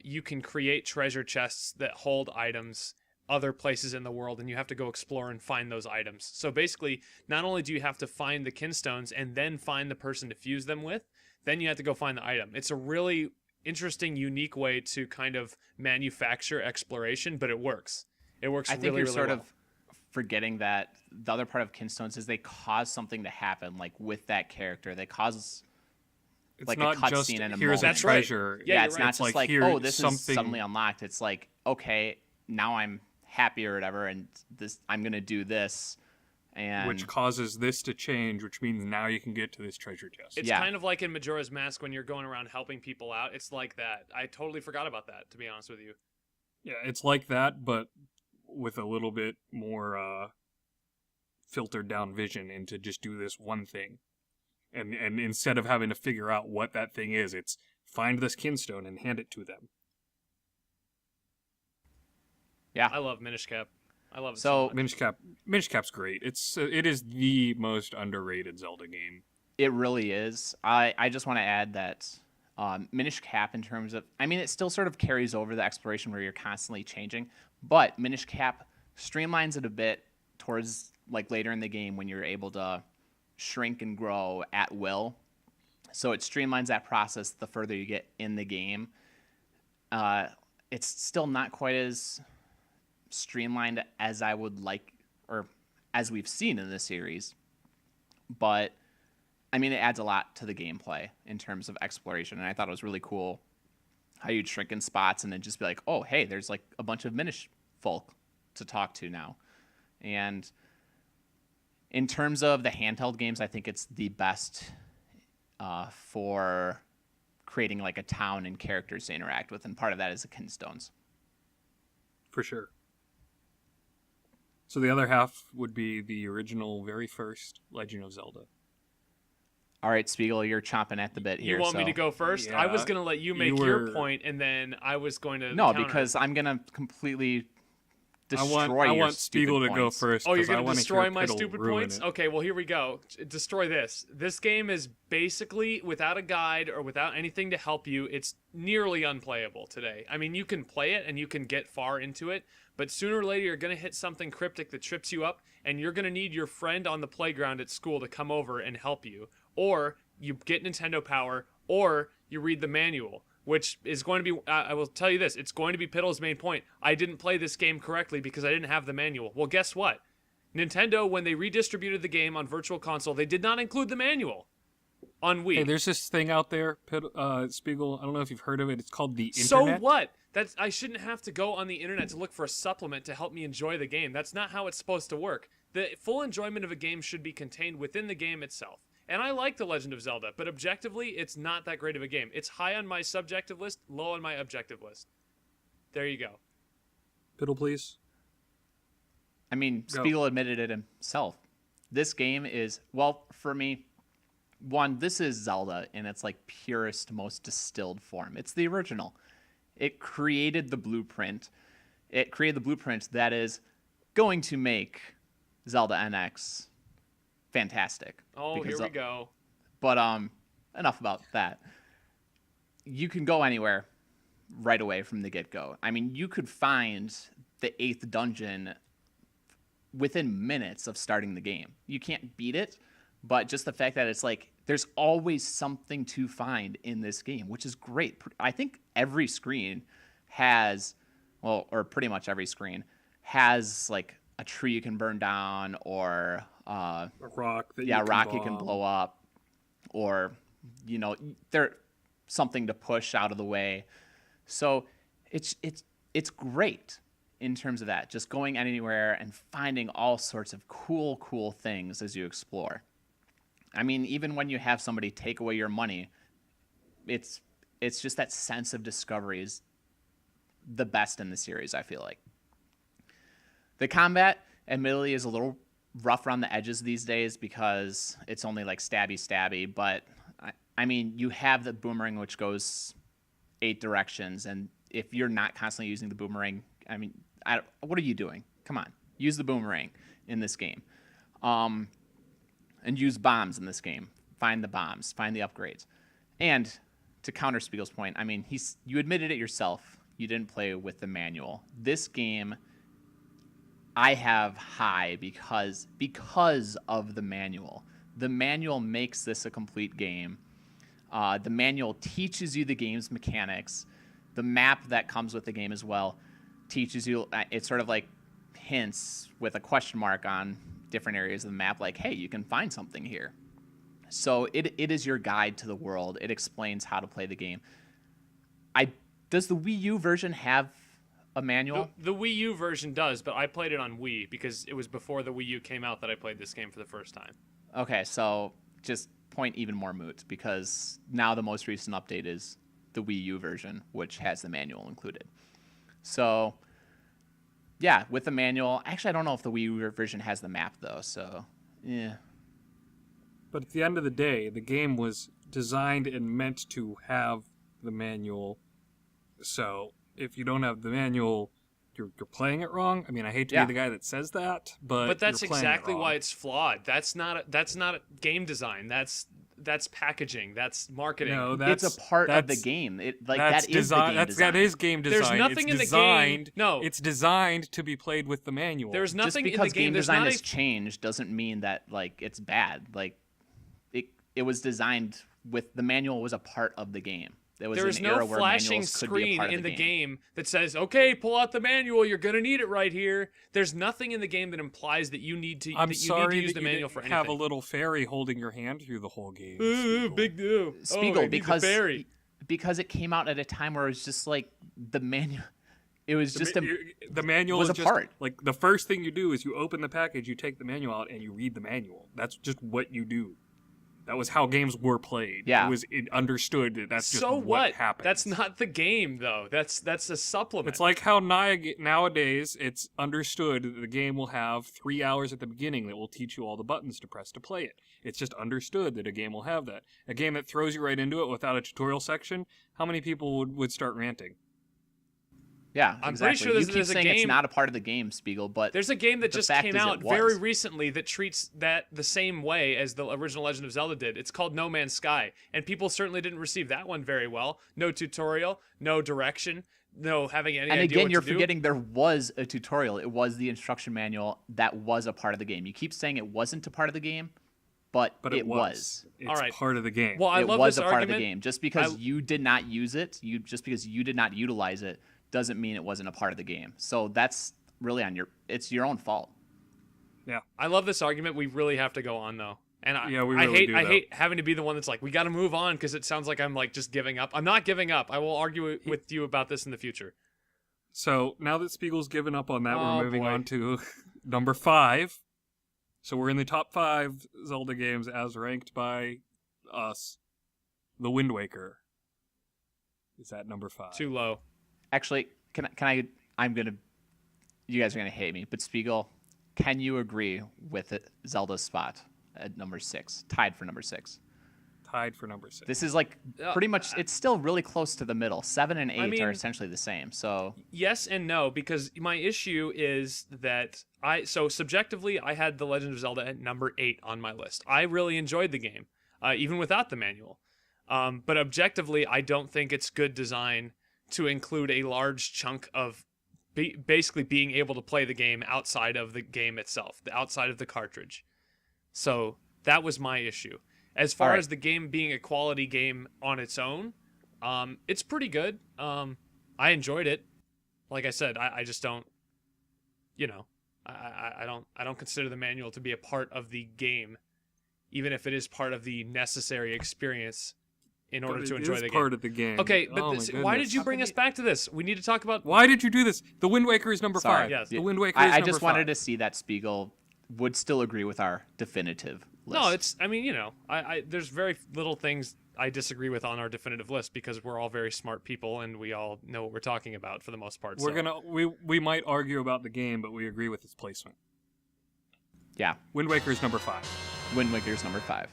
you can create treasure chests that hold items other places in the world, and you have to go explore and find those items. So basically, not only do you have to find the Kinstones and then find the person to fuse them with, then you have to go find the item. It's a really interesting, unique way to kind of manufacture exploration, but it works. It works I think really, you're really sort well. of forgetting that the other part of Kinstones is they cause something to happen, like with that character. They cause It's like not a cutscene just in a here's moment. a That's right. treasure. Yeah, it's you're not right. just It's like, here's oh, this something... is suddenly unlocked. It's like, okay, now I'm happy or whatever, and I'm gonna do this, and which causes this to change, which means now you can get to this treasure chest. It's Yeah. kind of like in Majora's Mask when you're going around helping people out. It's like that. I totally forgot about that, to be honest with you. Yeah, it's like that, but with a little bit more filtered down vision into just do this one thing. And instead of having to figure out what that thing is, it's find this kinstone and hand it to them. yeah. I love Minish Cap. I love it So- so much. Minish Cap's great. It is the most underrated Zelda game. It really is. I just want to add that Minish Cap, in terms of, I mean, it still sort of carries over the exploration where you're constantly changing, but Minish Cap streamlines it a bit towards like later in the game when you're able to shrink and grow at will. So it streamlines that process the further you get in the game. It's still not quite as streamlined as I would like, or as we've seen in the series, but I mean, it adds a lot to the gameplay in terms of exploration, and I thought it was really cool how you'd shrink in spots and then just be like, oh, hey, there's like a bunch of Minish folk to talk to now. And in terms of the handheld games, I think it's the best for creating like a town and characters to interact with, and part of that is the Kinstones. For sure. So the other half would be the original, very first Legend of Zelda. All right, Spiegel, you're chomping at the bit here. You want me so- to go first? Yeah, I was going to let you make you your were- point, and then I was going to No, counter. because I'm gonna completely I destroy your want stupid Spiegel to go points. first. Oh, you're 'cause I going to wanna destroy hear my Piddle stupid ruin points? it. Okay, well, here we go. Destroy this. This game is basically, without a guide or without anything to help you, it's nearly unplayable today. I mean, you can play it and you can get far into it, but sooner or later you're going to hit something cryptic that trips you up, and you're going to need your friend on the playground at school to come over and help you. Or you get Nintendo Power, or you read the manual, which is going to be, I will tell you this, it's going to be Piddle's main point. I didn't play this game correctly because I didn't have the manual. Well, guess what? Nintendo, when they redistributed the game on Virtual Console, they did not include the manual on Wii. Hey, there's this thing out there, Spiegel. I don't know if you've heard of it. It's called the So Internet. what? I shouldn't have to go on the internet to look for a supplement to help me enjoy the game. That's not how it's supposed to work. The full enjoyment of a game should be contained within the game itself. And I like The Legend of Zelda, but objectively, it's not that great of a game. It's high on my subjective list, low on my objective list. There you go. Piddle, please. I mean, Go. Spiegel admitted it himself. This game is, well, for me, one, this is Zelda in its like purest, most distilled form. It's the original. It created the blueprint. It created the blueprint that is going to make Zelda NX fantastic. Oh, here Because we go. But enough about that. You can go anywhere right away from the get-go. I mean, you could find the 8th dungeon within minutes of starting the game. You can't beat it, but just the fact that it's like there's always something to find in this game, which is great. I think every screen has, well, or pretty much every screen has like a tree you can burn down, or A rock that yeah, you can rock you can bomb. blow up, or there something to push out of the way. So it's great in terms of that. Just going anywhere and finding all sorts of cool things as you explore. I mean, even when you have somebody take away your money, it's just that sense of discovery is the best in the series, I feel like. The combat, admittedly, is a little rough around the edges these days because it's only like stabby, but I mean, you have the boomerang, which goes 8 directions, and if you're not constantly using the boomerang, I mean, what are you doing? Come on, use the boomerang in this game. And use bombs in this game. Find the bombs, find the upgrades. And to counter Spiegel's point, I mean, you admitted it yourself. You didn't play with the manual. This game I have high because of the manual. The manual makes this a complete game. The manual teaches you the game's mechanics. The map that comes with the game as well teaches you. It's sort of like hints with a question mark on different areas of the map, like, hey, you can find something here. So it is your guide to the world. It explains how to play the game. Does the Wii U version have a manual? The Wii U version does, but I played it on Wii because it was before the Wii U came out that I played this game for the first time. Okay, so just point even more moot, because now the most recent update is the Wii U version, which has the manual included. So, yeah, with the manual, actually I don't know if the Wii U version has the map though, so, yeah. But at the end of the day, the game was designed and meant to have the manual. So if you don't have the manual, you're playing it wrong. I mean, I hate to be the guy that says that, but that's you're playing exactly it wrong. why it's flawed. That's not a game design. That's packaging. That's marketing. No, It's a part of the game. That is design. the game design. That is game design. There's nothing it's in designed, the game. No, it's designed to be played with the manual. there's nothing Just because in the game. game There's design not has a changed doesn't mean that like it's bad. Like it was designed with the manual was a part of the game. There was There's an no era where flashing manuals could be a screen part of in the game that says, "Okay, pull out the manual. You're gonna need it right here." There's nothing in the game that implies that you need to. I'm that you sorry need to use that the you manual didn't for have anything. a little fairy holding your hand through the whole game. Ooh, Spiegel. big deal. Spiegel, because fairy. because it came out at a time where it was just like the manual. It was just The manual was is a just part. like the first thing you do is you open the package, you take the manual out, and you read the manual. That's just what you do. That was how games were played. Yeah. It understood that that's just So what? happens. That's not the game, though. That's a supplement. It's like how nowadays it's understood that the game will have 3 hours at the beginning that will teach you all the buttons to press to play it. It's just understood that a game will have that. A game that throws you right into it without a tutorial section, how many people would start ranting? Yeah, I'm exactly. pretty sure there's- you keep there's a saying it's game- not a part of the game, Spiegel, but There's a game that the just fact came is it out was. very recently that treats that the same way as the original Legend of Zelda did. It's called No Man's Sky, and people certainly didn't receive that one very well. No tutorial, no direction, no having any and idea again, what you're to do. forgetting there was a tutorial. It was the instruction manual that was a part of the game. You keep saying it wasn't a part of the game, but it was. It's All right. part of the game. Well, I It love was this a part argument. of the game. Just because you did not use it, just because you did not utilize it, doesn't mean it wasn't a part of the game. So that's really it's your own fault. I love this argument. We really have to go on though. And I really do, I though. hate having to be the one that's like, we got to move on because it sounds like I'm like just giving up. I'm not giving up. I will argue with you about this in the future. So now that Spiegel's given up on that, Oh, we're moving boy. on to number 5. So we're in the top 5 Zelda games as ranked by us. The Wind Waker is at number 5. Too low. Actually, can I? You guys are gonna hate me, but Spiegel, can you agree with Zelda's spot at number 6, tied for number 6? Tied for number 6. This is like pretty much. It's still really close to the middle. 7 and 8 mean- are essentially the same. So Yes and no, because my issue is that subjectively I had The Legend of Zelda at number 8 on my list. I really enjoyed the game, even without the manual. But objectively, I don't think it's good design to include a large chunk of basically being able to play the game outside of the game itself, outside of the cartridge. So that was my issue. As far Alright. as the game being a quality game on its own, it's pretty good. I enjoyed it. Like I said, I just don't, I don't consider the manual to be a part of the game, even if it is part of the necessary experience in order to enjoy the game. part of the game. Okay, but Oh my why goodness. did you bring us back to this? We need to talk about. Why did you do this? The Wind Waker is number sorry. 5. Yes. The Wind Waker is I number just 5. wanted to see that Spiegel would still agree with our definitive list. No, it's. I mean, there's very little things I disagree with on our definitive list because we're all very smart people and we all know what we're talking about for the most part. We might argue about the game, but we agree with its placement. Yeah, Wind Waker is number 5. Wind Waker's number 5.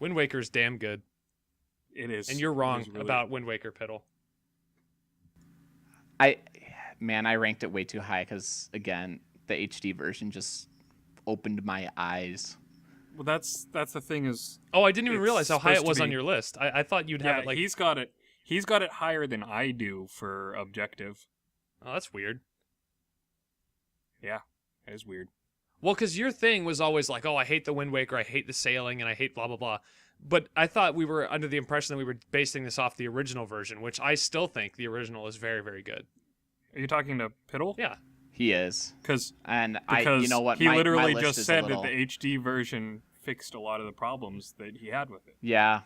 Wind Waker's damn good, It is. and you're It wrong is really- about Wind Waker, Piddle. I ranked it way too high because again, the HD version just opened my eyes. Well, that's the thing is. Oh, I didn't even It's realize how high it supposed to was on be- your list. I thought you'd have Yeah, it like. he's got it. He's got it higher than I do for objective. Oh, that's weird. Yeah, it is weird. Well, because your thing was always like, oh, I hate the Wind Waker, I hate the sailing, and I hate blah, blah, blah. But I thought we were under the impression that we were basing this off the original version, which I still think the original is very, very good. Are you talking to Piddle? Yeah. He is. Because You know what? he my literally list just is said a little, that the HD version fixed a lot of the problems that he had with it. Yeah.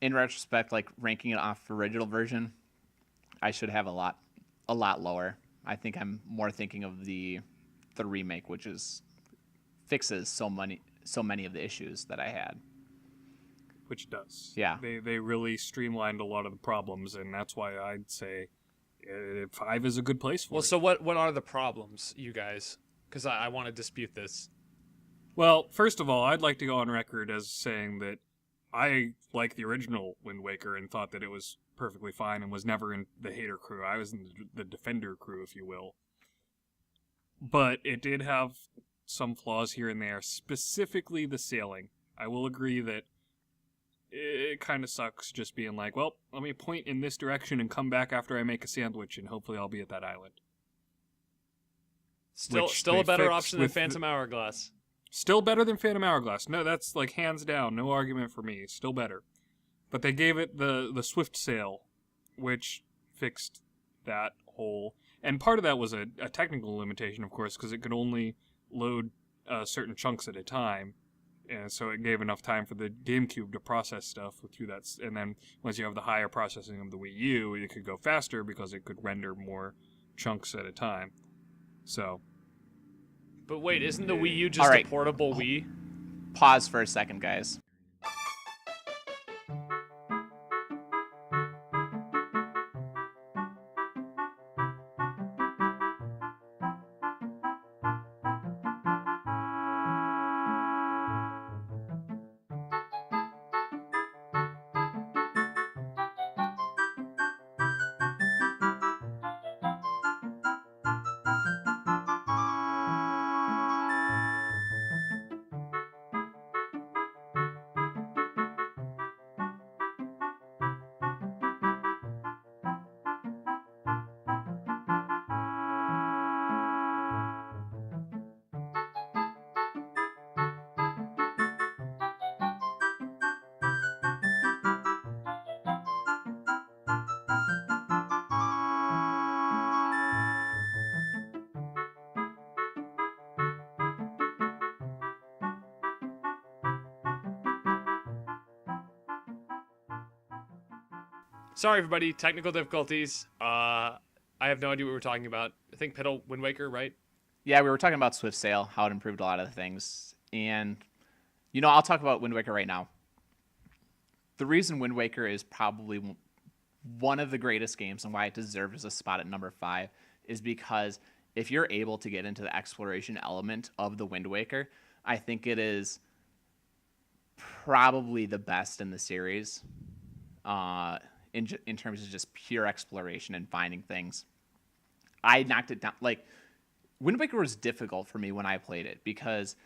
In retrospect, like ranking it off original version, I should have a lot lower. I think I'm more thinking of the remake, which fixes so many of the issues that I had. Which does. Yeah. They really streamlined a lot of the problems, and that's why I'd say 5 is a good place for it. Well, so what are the problems, you guys? Because I want to dispute this. Well, first of all, I'd like to go on record as saying that I like the original Wind Waker and thought that it was perfectly fine and was never in the hater crew. I was in the defender crew, if you will. But it did have some flaws here and there, specifically the sailing. I will agree that it kind of sucks just being like, well, let me point in this direction and come back after I make a sandwich and hopefully I'll be at that island. Still a better option than Phantom Hourglass. Still better than Phantom Hourglass. No, that's like hands down. No argument for me. Still better. But they gave it the swift sail, which fixed that hole. And part of that was a technical limitation, of course, because it could only load certain chunks at a time. And so it gave enough time for the GameCube to process stuff through that. And then once you have the higher processing of the Wii U, it could go faster because it could render more chunks at a time. So... But wait, isn't the Wii U just a portable Wii? Pause for a second, guys. Sorry, everybody. Technical difficulties. I have no idea what we're talking about. I think Piddle, Wind Waker, right? Yeah, we were talking about Swift Sail, how it improved a lot of the things. And, I'll talk about Wind Waker right now. The reason Wind Waker is probably one of the greatest games and why it deserves a spot at number 5 is because if you're able to get into the exploration element of the Wind Waker, I think it is probably the best in the series in terms of just pure exploration and finding things. I knocked it down. Like, Wind Waker was difficult for me when I played it because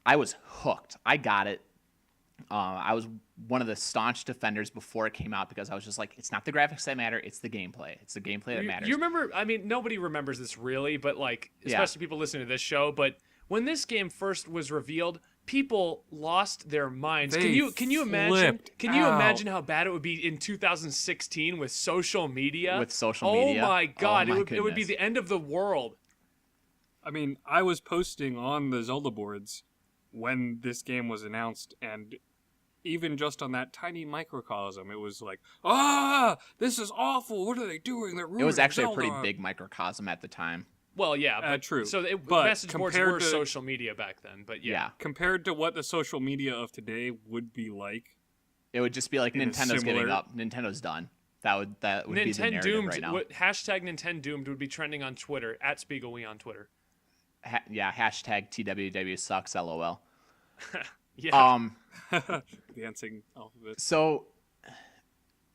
I was hooked. I got it. I was one of the staunch defenders before it came out because I was just like, it's not the graphics that matter, it's the gameplay. It's the gameplay that matters. You remember, I mean, nobody remembers this really, but like, especially people listening to this show, but when this game first was revealed, people lost their minds. Can you imagine? Can you imagine how bad it would be in 2016 with social media? With social media. Oh my god, Oh my it would be the end of the world. I mean, I was posting on the Zelda boards when this game was announced, and even just on that tiny microcosm, it was like, this is awful. What are they doing? They're ruining It was actually Zelda. a pretty big microcosm at the time. Well, yeah, but true. So But message boards compared were to- social media back then, but yeah. Compared to what the social media of today would be like, It would just be like In a Nintendo's giving similar- up. Nintendo's done. That would be the narrative Doomed, right now. hashtag Nintendoomed would be trending on Twitter, at SpiegelWe on Twitter. Hashtag TWW sucks, LOL. Yeah. dancing alphabet. So,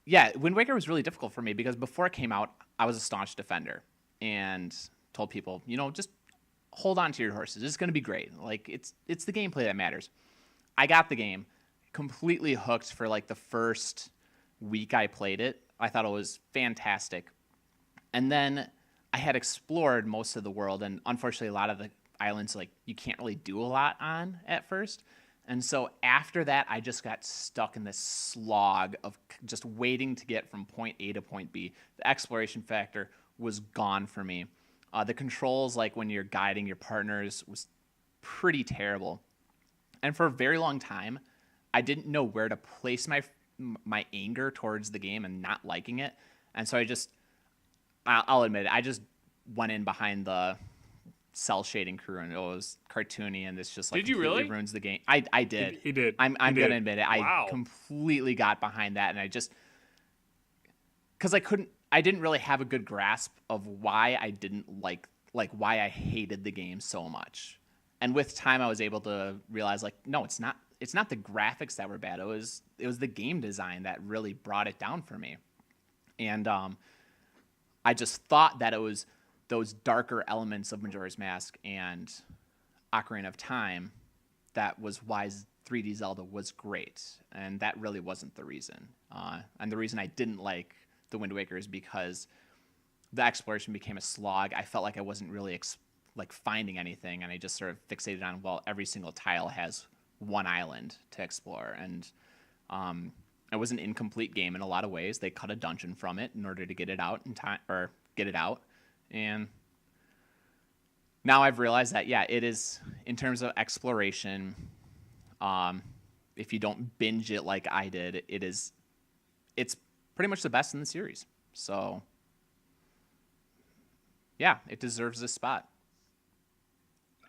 yeah, Wind Waker was really difficult for me because before it came out, I was a staunch defender and told people, just hold on to your horses. It's going to be great. Like, it's the gameplay that matters. I got the game, completely hooked for like the first week I played it. I thought it was fantastic. And then I had explored most of the world, and unfortunately a lot of the islands, like, you can't really do a lot on at first. And so after that, I just got stuck in this slog of just waiting to get from point A to point B. The exploration factor was gone for me. The controls, like when you're guiding your partners, was pretty terrible. And for a very long time, I didn't know where to place my anger towards the game and not liking it. And so I'll admit it, I just went in behind the cell shading crew, and it was cartoony, and it's just like Did you really? ruins the game. I did. He did. I'm gonna admit it. Wow. I completely got behind that, and I just because I didn't really have a good grasp of why I didn't like why I hated the game so much. And with time, I was able to realize, like, no, it's not the graphics that were bad. It was the game design that really brought it down for me. And I just thought that it was those darker elements of Majora's Mask and Ocarina of Time that was why 3D Zelda was great. And that really wasn't the reason. And the reason I didn't like the Wind Waker is because the exploration became a slog. I felt like I wasn't really finding anything, and I just sort of fixated on, well, every single tile has one island to explore, and it was an incomplete game in a lot of ways. They cut a dungeon from it in order to get it out in time, or get it out, and now I've realized that, yeah, it is, in terms of exploration, if you don't binge it like I did, it's pretty much the best in the series. So yeah, it deserves this spot.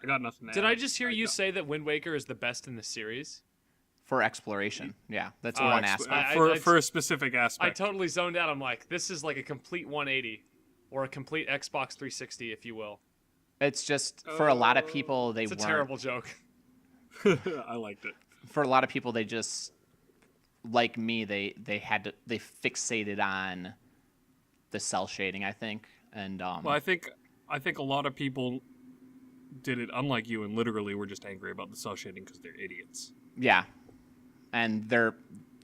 I got nothing to add. Did I just hear you say that Wind Waker is the best in the series? For exploration, yeah, that's one aspect. For a specific aspect. I totally zoned out. I'm like, this is like a complete 180, or a complete Xbox 360, if you will. It's just, for a lot of people, they It's a weren't. terrible joke. I liked it. For a lot of people, they just, like me, they fixated on the cell shading, I think, and Well, I think a lot of people did it unlike you and literally were just angry about the cell shading because they're idiots. yeah, and their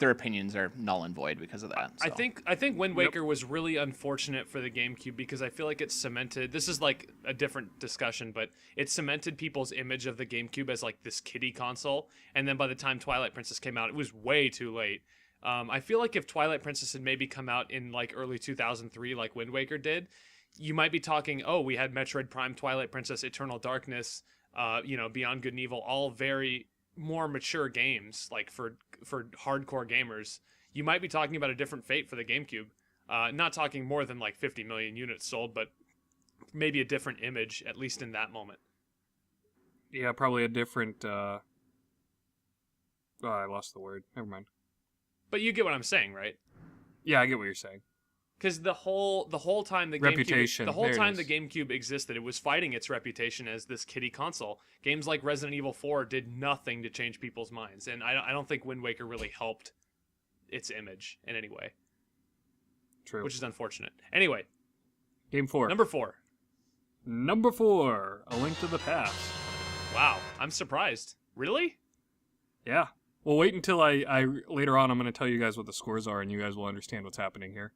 opinions are null and void because of that. So. I think Wind Waker was really unfortunate for the GameCube because I feel like it cemented. This is like a different discussion, but it cemented people's image of the GameCube as like this kiddie console. And then by the time Twilight Princess came out, it was way too late. I feel like if Twilight Princess had maybe come out in like early 2003, like Wind Waker did, you might be talking, oh, we had Metroid Prime, Twilight Princess, Eternal Darkness, Beyond Good and Evil, all very more mature games, like for hardcore gamers. You might be talking about a different fate for the GameCube. Not talking more than like 50 million units sold, but maybe a different image, at least in that moment. Yeah, probably a different... I lost the word. Never mind. But you get what I'm saying, right? Yeah, I get what you're saying. Because the whole time the Reputation. GameCube existed, it was fighting its reputation as this kiddie console. Games like Resident Evil 4 did nothing to change people's minds, and I don't think Wind Waker really helped its image in any way. True. Which is unfortunate. Anyway, Game 4. number 4. Number 4, A Link to the Past. Wow, I'm surprised. Really? Yeah. Well, wait until I later on I'm going to tell you guys what the scores are, and you guys will understand what's happening here.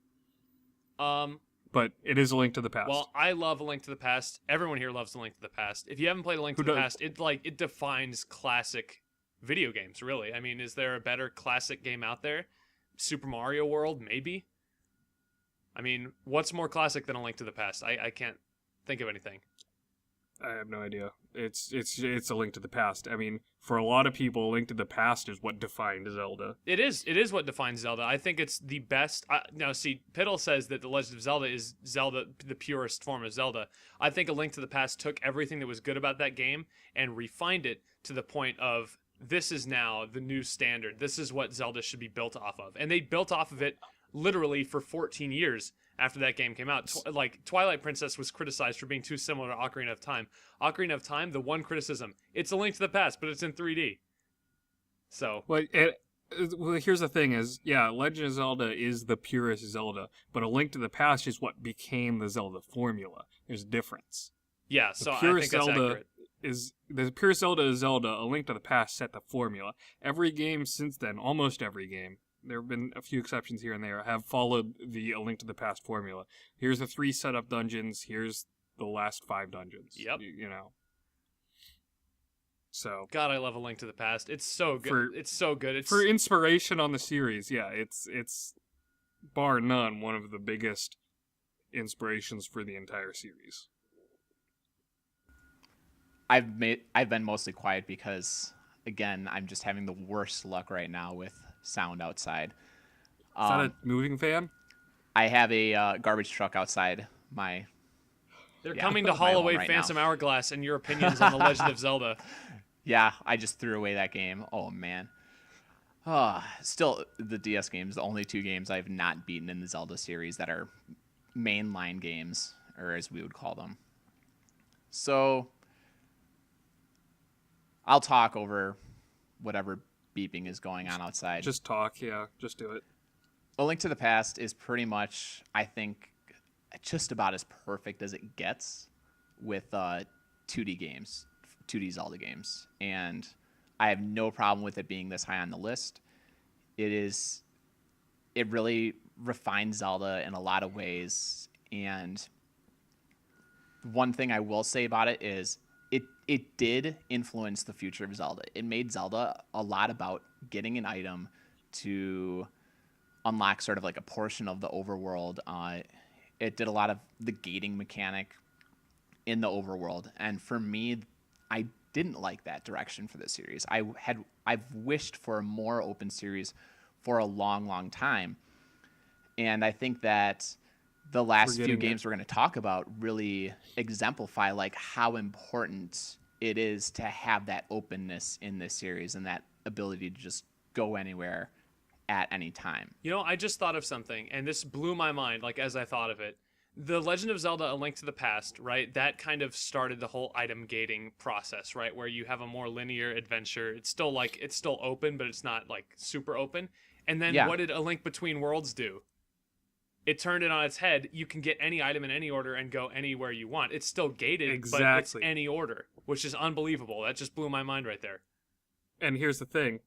But it is A Link to the Past. Well, I love A Link to the Past. Everyone here loves A Link to the Past. If you haven't played A Link to the Past, it defines classic video games, really. I mean, is there a better classic game out there? Super Mario World, maybe? I mean, what's more classic than A Link to the Past? I can't think of anything. I have no idea. It's A Link to the Past. I mean, for a lot of people, A Link to the Past is what defined Zelda. It is what defines Zelda. I think it's the best. Now, see, Piddle says that The Legend of Zelda is Zelda, the purest form of Zelda. I think A Link to the Past took everything that was good about that game and refined it to the point of, this is now the new standard. This is what Zelda should be built off of. And they built off of it literally for 14 years after that game came out. Twilight Princess was criticized for being too similar to Ocarina of Time. Ocarina of Time, the one criticism, it's A Link to the Past, but it's in 3D. So... Well, here's the thing is, yeah, Legend of Zelda is the purest Zelda, but A Link to the Past is what became the Zelda formula. There's a difference. Yeah, so I think that's accurate. The pure Zelda is Zelda. A Link to the Past set the formula. Every game since then, almost every game, there have been a few exceptions here and there, have followed the A Link to the Past formula. Here's the 3 setup dungeons. Here's the last 5 dungeons. Yep. You know. So. God, I love A Link to the Past. It's so good. It's so good. It's for inspiration on the series. Yeah, it's bar none one of the biggest inspirations for the entire series. I've been mostly quiet because, again, I'm just having the worst luck right now with sound outside. Is that a moving fan? I have a garbage truck outside my. They're Yeah, coming to my haul home away right Phantom now. Hourglass and your opinions on The Legend of Zelda. Yeah, I just threw away that game. Oh man. Still, the DS games, the only two games I've not beaten in the Zelda series that are mainline games, or as we would call them. So, I'll talk over whatever beeping is going on outside. Just talk, yeah. Just do it. A Link to the Past is pretty much, I think, just about as perfect as it gets with 2D games, 2D Zelda games. And I have no problem with it being this high on the list. It really refines Zelda in a lot of ways. And one thing I will say about it is it did influence the future of Zelda. It made Zelda a lot about getting an item to unlock sort of like a portion of the overworld. It did a lot of the gating mechanic in the overworld. And for me, I didn't like that direction for this series. I've wished for a more open series for a long, long time. And I think that the last few games we're going to talk about really exemplify like how important it is to have that openness in this series and that ability to just go anywhere at any time. You know, I just thought of something, and this blew my mind, like, as I thought of it. The Legend of Zelda: A Link to the Past, right? That kind of started the whole item gating process, right? Where you have a more linear adventure. It's still open, but it's not like super open. And then what did A Link Between Worlds do? It turned it on its head. You can get any item in any order and go anywhere you want. It's still gated, but it's any order, which is unbelievable. That just blew my mind right there. And here's the thing.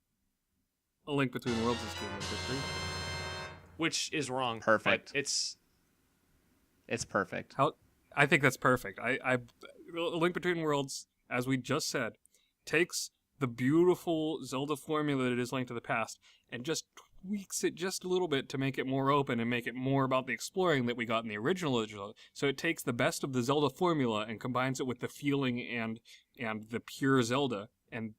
A Link Between Worlds is game number 3. Which is wrong. Perfect. But it's perfect. I think that's perfect. A Link Between Worlds, as we just said, takes the beautiful Zelda formula that is Link to the Past and just tweaks it just a little bit to make it more open and make it more about the exploring that we got in the original Zelda. So it takes the best of the Zelda formula and combines it with the feeling and the pure Zelda. And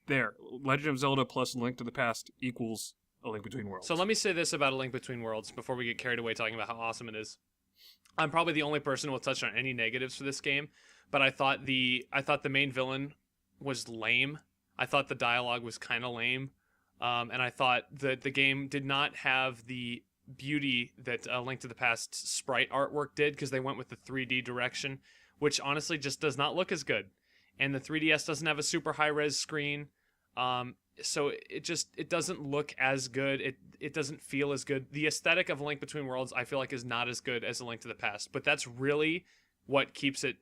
there, Legend of Zelda plus Link to the Past equals A Link Between Worlds. So let me say this about A Link Between Worlds before we get carried away talking about how awesome it is. I'm probably the only person who will touch on any negatives for this game, but I thought the main villain was lame. I thought the dialogue was kind of lame. And I thought that the game did not have the beauty that Link to the Past sprite artwork did, because they went with the 3D direction, which honestly just does not look as good. And the 3DS doesn't have a super high-res screen, so it doesn't look as good. It doesn't feel as good. The aesthetic of A Link Between Worlds, I feel like, is not as good as A Link to the Past, but that's really what keeps it.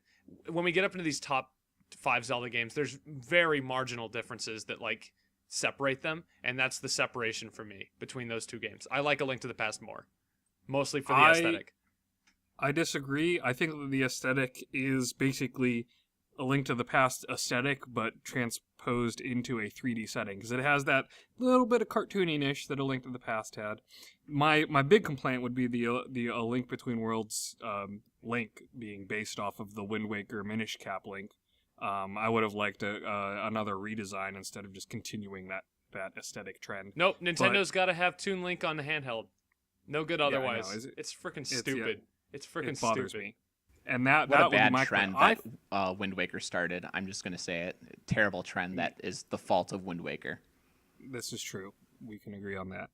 When we get up into these top 5 Zelda games, there's very marginal differences that like separate them, and that's the separation for me between those two games. I like A Link to the Past more, mostly for the aesthetic. I disagree. I think that the aesthetic is basically A Link to the Past aesthetic, but transposed into a 3D setting, because it has that little bit of cartooniness that A Link to the Past had. My big complaint would be the A Link Between Worlds Link being based off of the Wind Waker Minish Cap Link. I would have liked another redesign instead of just continuing that aesthetic trend. Nope, Nintendo's got to have Toon Link on the handheld. No good otherwise. Yeah, it's freaking stupid. It's freaking it bothers stupid. Me. And that What a would be bad my trend that Wind Waker started. I'm just going to say it. Terrible trend that is the fault of Wind Waker. This is true. We can agree on that.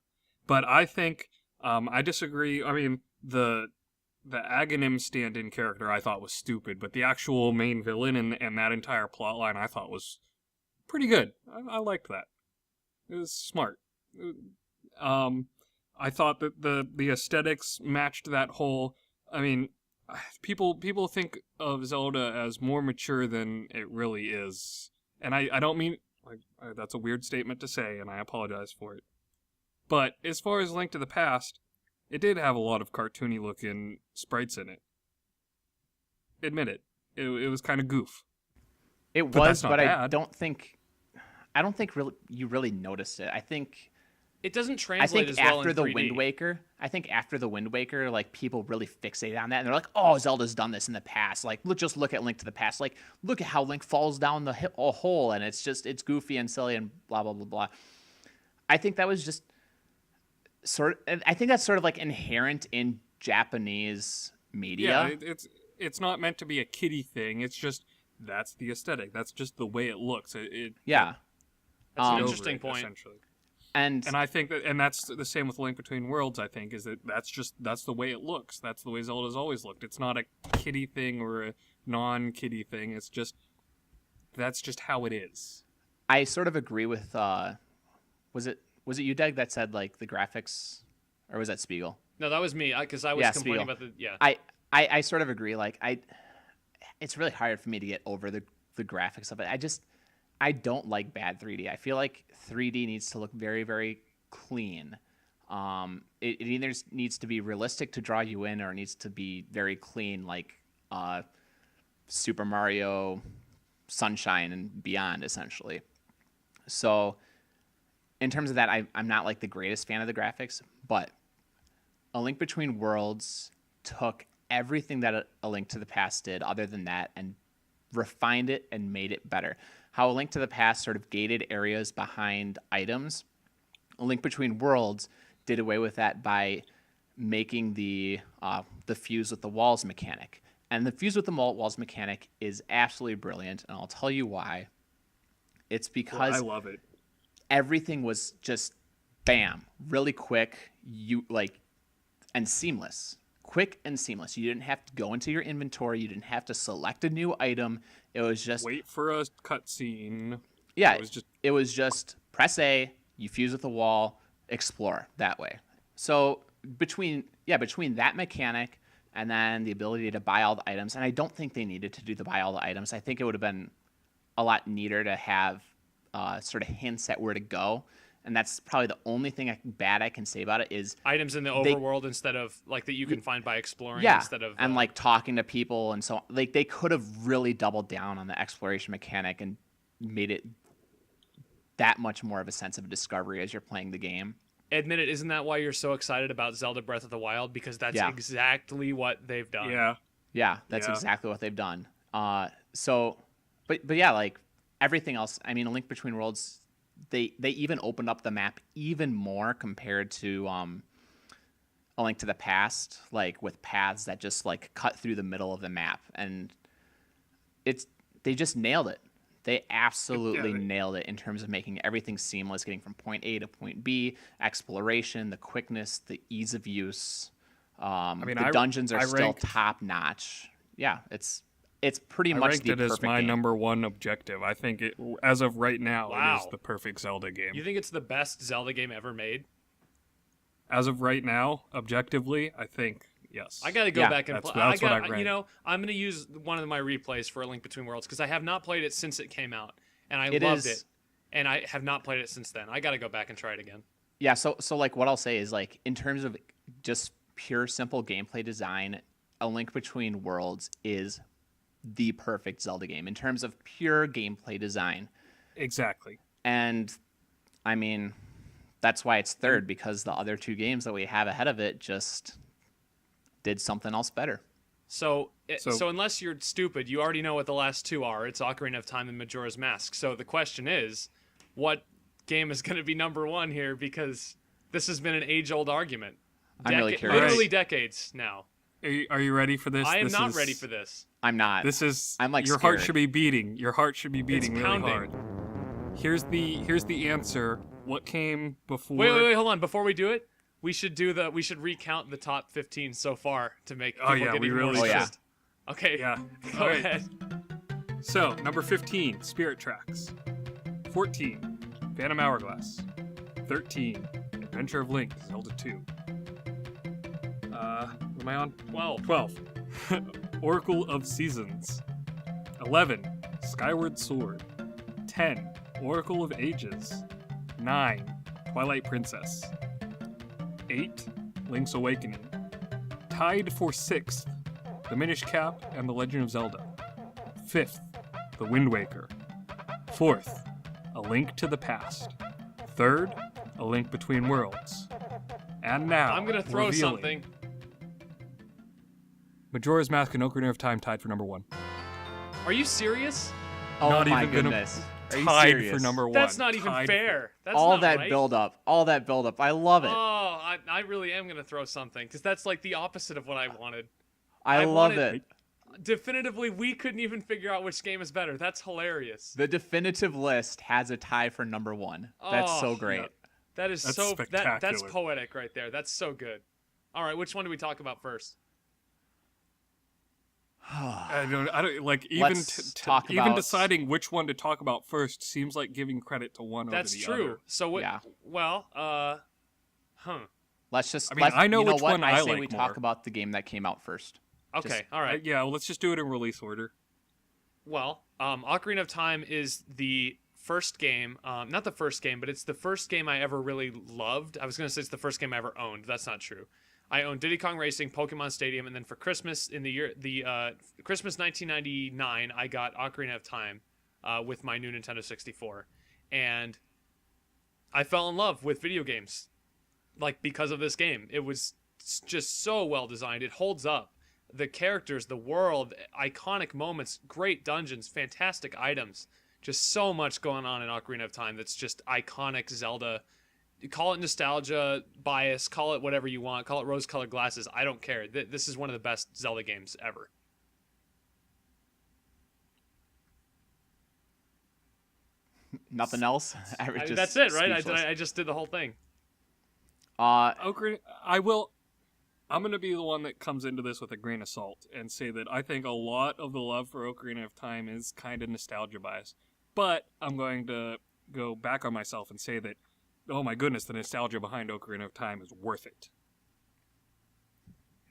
But I think I disagree. I mean, the Aghanim stand-in character I thought was stupid, but the actual main villain and that entire plot line I thought was pretty good. I liked that. It was smart. I thought that the aesthetics matched that whole. I mean, people think of Zelda as more mature than it really is, and I don't mean that's a weird statement to say, and I apologize for it. But as far as Link to the Past, it did have a lot of cartoony looking sprites in it. Admit it. It was kind of goof. It but was, that's not but bad. I don't think really you really noticed it. I think It doesn't I translate think as well after in the 3D. Wind Waker, like people really fixate on that, and they're like, "Oh, Zelda's done this in the past." Like, just look at Link to the Past. Like, look at how Link falls down the hole, and it's goofy and silly and blah blah blah blah. I think that was just I think that's sort of like inherent in Japanese media. Yeah, it's not meant to be a kiddie thing. It's just that's the aesthetic. That's just the way it looks. Yeah. That's an Um, interesting point. Essentially. And And I think that's the same with Link Between Worlds. I think is that's the way it looks. That's the way Zelda's always looked. It's not a kiddie thing or a non-kiddie thing. It's just that's just how it is. I sort of agree with was it you, Doug, that said like the graphics, or was that Spiegel? No, that was me because I was Yeah, complaining Spiegel. about the I sort of agree. Like it's really hard for me to get over the graphics of it. I don't like bad 3D. I feel like 3D needs to look very, very clean. It either needs to be realistic to draw you in, or it needs to be very clean, like Super Mario Sunshine and beyond, essentially. So, in terms of that, I'm not like the greatest fan of the graphics, but A Link Between Worlds took everything that A Link to the Past did, other than that, and refined it and made it better. How A Link to the Past sort of gated areas behind items, A Link Between Worlds did away with that by making the fuse with the walls mechanic. And the fuse with the walls mechanic is absolutely brilliant, and I'll tell you why. It's because I love it. everything was just bam, really quick, and seamless. Quick and seamless. You didn't have to go into your inventory. You didn't have to select a new item. It was just Wait for a cutscene. yeah. It was just It was just press A, you fuse with the wall, explore that way. So between that mechanic and then the ability to buy all the items, and I don't think they needed to do the buy all the items. I think it would have been a lot neater to have sort of hints at where to go. And that's probably the only thing bad I can say about it is items in the overworld instead of like that you can find by exploring yeah, instead of and like talking to people and so on. Like they could have really doubled down on the exploration mechanic and made it that much more of a sense of discovery as you're playing the game. admit it. Isn't that why you're so excited about Zelda Breath of the Wild? Because that's Yeah. exactly what they've done. yeah. Yeah, that's Yeah. exactly what they've done. But yeah, like everything else. I mean, A Link Between Worlds, they even opened up the map even more compared to A Link to the Past, like with paths that just like cut through the middle of the map, and they just nailed it. They absolutely nailed it in terms of making everything seamless, getting from point A to point B, exploration, the quickness, the ease of use. The dungeons are still top notch. Yeah, it's pretty I much ranked the it perfect as my game. number one objective. I think it, as of right now, it Wow. is the perfect Zelda game. You think it's the best Zelda game ever made? As of right now, objectively, I think yes. I got to go Yeah, back and that's- play. that's what I You ranked. know, I'm going to use one of my replays for A Link Between Worlds because I have not played it since it came out, and I It loved is- it, and I have not played it since then. I got to go back and try it again. Yeah, so like what I'll say is like in terms of just pure simple gameplay design, A Link Between Worlds is the perfect Zelda game in terms of pure gameplay design. Exactly. And I mean, that's why it's third, because the other two games that we have ahead of it just did something else better. So So- unless you're stupid, you already know what the last two are. It's Ocarina of Time and Majora's Mask. So the question is, what game is going to be number one here? Because this has been an age-old argument. I'm really curious. Literally decades now. Are you ready for this? I am This not is- ready for this. I'm not. I'm like your heart scared. should be beating. Your heart should be beating really pounding. hard. Here's the answer. What came before? Wait, hold on. Before we do it, we should recount the top 15 so far to make people yeah, get we even really more should. interest. Okay. Yeah. Go All right. ahead. So number 15, Spirit Tracks. 14, Phantom Hourglass. 13, Adventure of Link, Zelda 2. Am I on? 12. Oracle of Seasons. 11, Skyward Sword. 10, Oracle of Ages. 9, Twilight Princess. 8, Link's Awakening. Tied for 6th, The Minish Cap and The Legend of Zelda. 5th, The Wind Waker. 4th, A Link to the Past. 3rd, A Link Between Worlds. And now, I'm gonna throw revealing, something. Majora's Mask and Ocarina of Time tied for number 1. Are you serious? Oh Not my even gonna- goodness. Are you Tied serious? for number 1. That's not even Tied fair. That's all not that right. build up. All that build up. I love it. Oh, I really am gonna throw something because that's like the opposite of what I wanted. I love wanted- it. Definitively, we couldn't even figure out which game is better. That's hilarious. The definitive list has a tie for number 1. That's so Oh, great. yeah. That is That's that's spectacular. poetic right there. That's so good. All right, which one do we talk about first? I don't like even Let's talk even about- deciding which one to talk about first seems like giving credit to one That's over the true. other. So what? Yeah. Well, Let's just. I mean, let's, I know you know which what? one I I say like we more. talk about the game that came out first. Okay, Just- all right. Yeah, well, let's just do it in release order. Well, Ocarina of Time is the first game, not the first game, but it's the first game I ever really loved. I was going to say it's the first game I ever owned. That's not true. I owned Diddy Kong Racing, Pokemon Stadium, and then for Christmas in Christmas 1999, I got Ocarina of Time with my new Nintendo 64, and I fell in love with video games, like because of this game. It was just so well designed. It holds up. The characters, the world, iconic moments, great dungeons, fantastic items. Just so much going on in Ocarina of Time that's just iconic Zelda. Call it nostalgia, bias, call it whatever you want, call it rose-colored glasses. I don't care. This is one of the best Zelda games ever. Nothing else. That's it, right? I just did the whole thing. Ocarina, I'm going to be the one that comes into this with a grain of salt and say that I think a lot of the love for Ocarina of Time is kind of nostalgia bias. But I'm going to go back on myself and say that, oh my goodness, the nostalgia behind Ocarina of Time is worth it.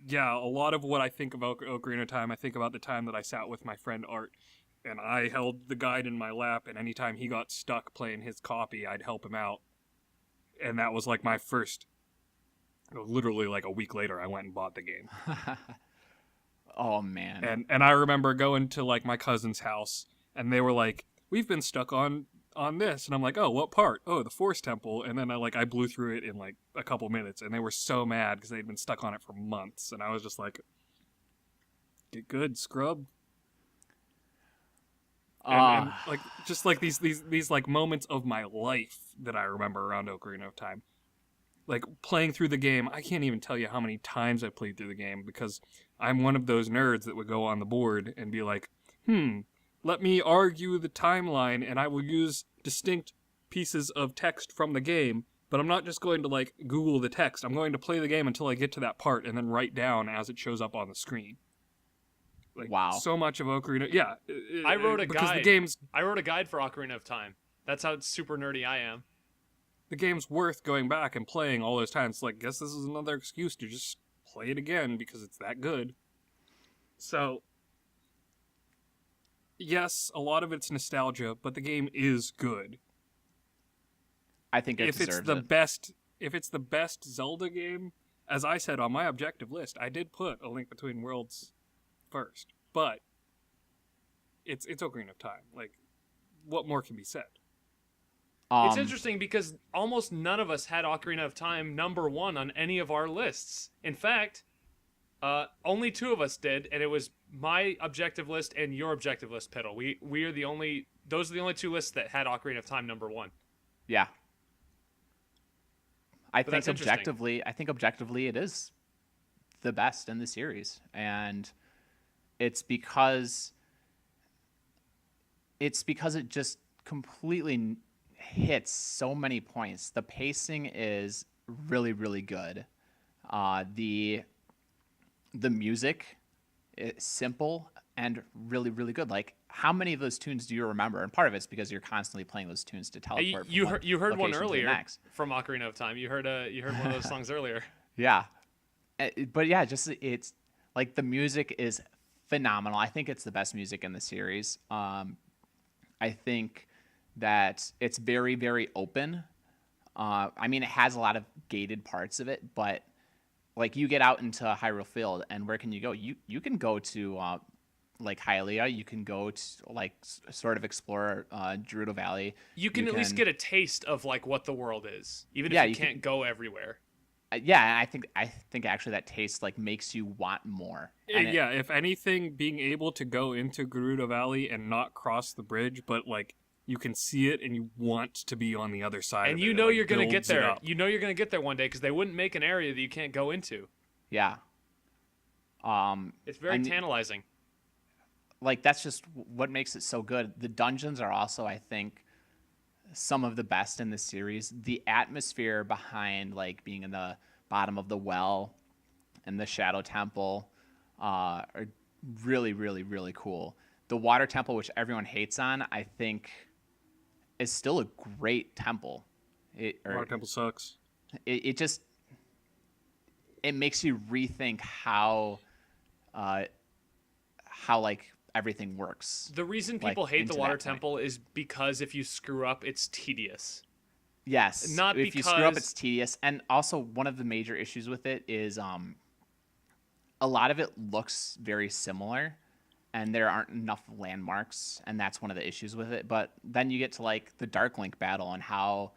Yeah, a lot of what I think about Ocarina of Time, I think about the time that I sat with my friend Art, and I held the guide in my lap, and anytime he got stuck playing his copy, I'd help him out. And that was like my first... Literally, like a week later, I went and bought the game. Oh man. And I remember going to like my cousin's house, and they were like, "We've been stuck on this," and I'm like, "Oh, what part?" "Oh, the Forest Temple." And then I blew through it in like a couple minutes, and they were so mad because they'd been stuck on it for months, and I was just like, "Get good, scrub." And like just like these like moments of my life that I remember around Ocarina of Time. Like, playing through the game, I can't even tell you how many times I played through the game because I'm one of those nerds that would go on the board and be like, let me argue the timeline and I will use distinct pieces of text from the game, but I'm not just going to, like, Google the text. I'm going to play the game until I get to that part and then write down as it shows up on the screen. Like, wow. So much of Ocarina... Yeah. I wrote a because guide. The game's... I wrote a guide for Ocarina of Time. That's how super nerdy I am. The game's worth going back and playing all those times. Like, guess this is another excuse to just play it again because it's that good. So, yes, a lot of it's nostalgia, but the game is good. I think it If it's deserves the it. best, if it's the best Zelda game, as I said on my objective list, I did put A Link Between Worlds first, but it's Ocarina of Time. Like, what more can be said? It's interesting because almost none of us had Ocarina of Time number 1 on any of our lists. In fact, only 2 of us did, and it was my objective list and your objective list, Piddle. We are the only... Those are the only 2 lists that had Ocarina of Time number 1. Yeah. I that's think interesting. objectively it is the best in the series, and it's because it just completely hits so many points. The pacing is really, really good. The music is simple and really, really good. Like, how many of those tunes do you remember? And part of it's because you're constantly playing those tunes to teleport. You heard one location to the earlier next. from Ocarina of Time. You heard one of those songs earlier. Yeah. But yeah, just it's like the music is phenomenal. I think it's the best music in the series. I think that it's very, very open. I mean, it has a lot of gated parts of it, but like you get out into Hyrule Field, and where can you go? You can go to like Hylia, you can go to like sort of explore Gerudo Valley. You can at least get a taste of like what the world is, even if you can't go everywhere. Yeah, I think actually that taste like makes you want more. Yeah, if anything, being able to go into Gerudo Valley and not cross the bridge, but like you can see it and you want to be on the other side. And of you it, know like, you're gonna get builds it there. up. You know you're gonna get there one day because they wouldn't make an area that you can't go into. Yeah. It's very tantalizing. Like that's just what makes it so good. The dungeons are also, I think, some of the best in the series. The atmosphere behind like being in the bottom of the well and the Shadow Temple are really, really, really cool. The Water Temple, which everyone hates on, I think is still a great temple. Water Temple sucks. It just makes you rethink how like everything works. The reason people hate the Water Temple is because if you screw up, it's tedious. Yes. Not if you screw up, it's tedious. And also, one of the major issues with it is a lot of it looks very similar, and there aren't enough landmarks, and that's one of the issues with it. But then you get to like the Dark Link battle and how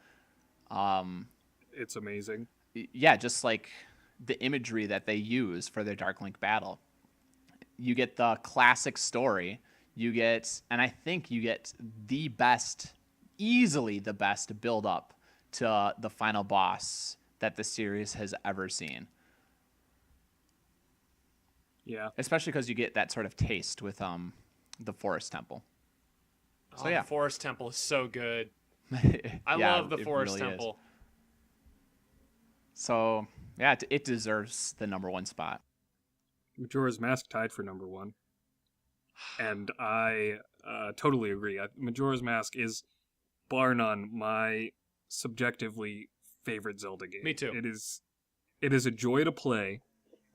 it's amazing. Yeah, just like the imagery that they use for their Dark Link battle. You get the classic story. And I think you get the best, easily the best build up to the final boss that the series has ever seen. Yeah. Especially because you get that sort of taste with the Forest Temple. So The Forest Temple is so good. I Yeah, love the Forest really Temple. So, yeah, it deserves the number one spot. Majora's Mask tied for number one. And I totally agree. Majora's Mask is, bar none, my subjectively favorite Zelda game. Me too. It is a joy to play,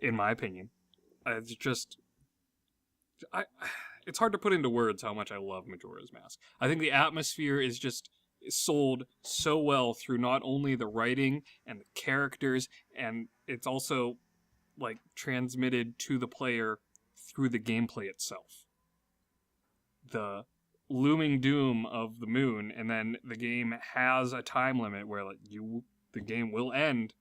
in my opinion. It's just... it's hard to put into words how much I love Majora's Mask. I think the atmosphere is just sold so well through not only the writing and the characters, and it's also like transmitted to the player through the gameplay itself. The looming doom of the moon, and then the game has a time limit where like the game will end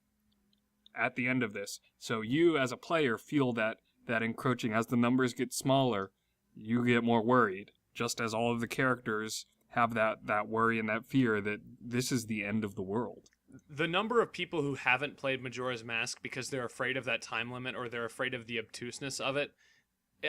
at the end of this. So you as a player feel that encroaching. As the numbers get smaller, you get more worried, just as all of the characters have that worry and that fear that this is the end of the world. The number of people who haven't played Majora's Mask because they're afraid of that time limit or they're afraid of the obtuseness of it,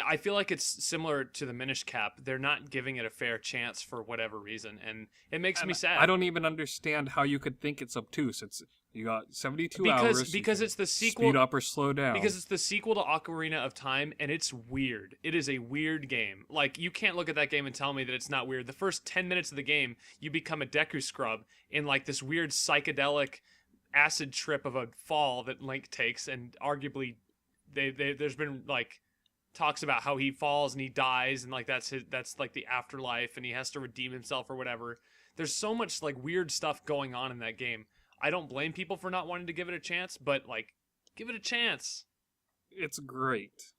I feel like it's similar to the Minish Cap. They're not giving it a fair chance for whatever reason, and it makes me sad. I don't even understand how you could think it's obtuse. You got 72 hours. Because it's the sequel. Speed up or slow down. Because it's the sequel to Ocarina of Time, and it's weird. It is a weird game. Like, you can't look at that game and tell me that it's not weird. The first 10 minutes of the game, you become a Deku Scrub in, like, this weird psychedelic acid trip of a fall that Link takes, and arguably, there's been, like, talks about how he falls and he dies, and, like, that's like, the afterlife, and he has to redeem himself or whatever. There's so much, like, weird stuff going on in that game. I don't blame people for not wanting to give it a chance, but, like, give it a chance. It's great.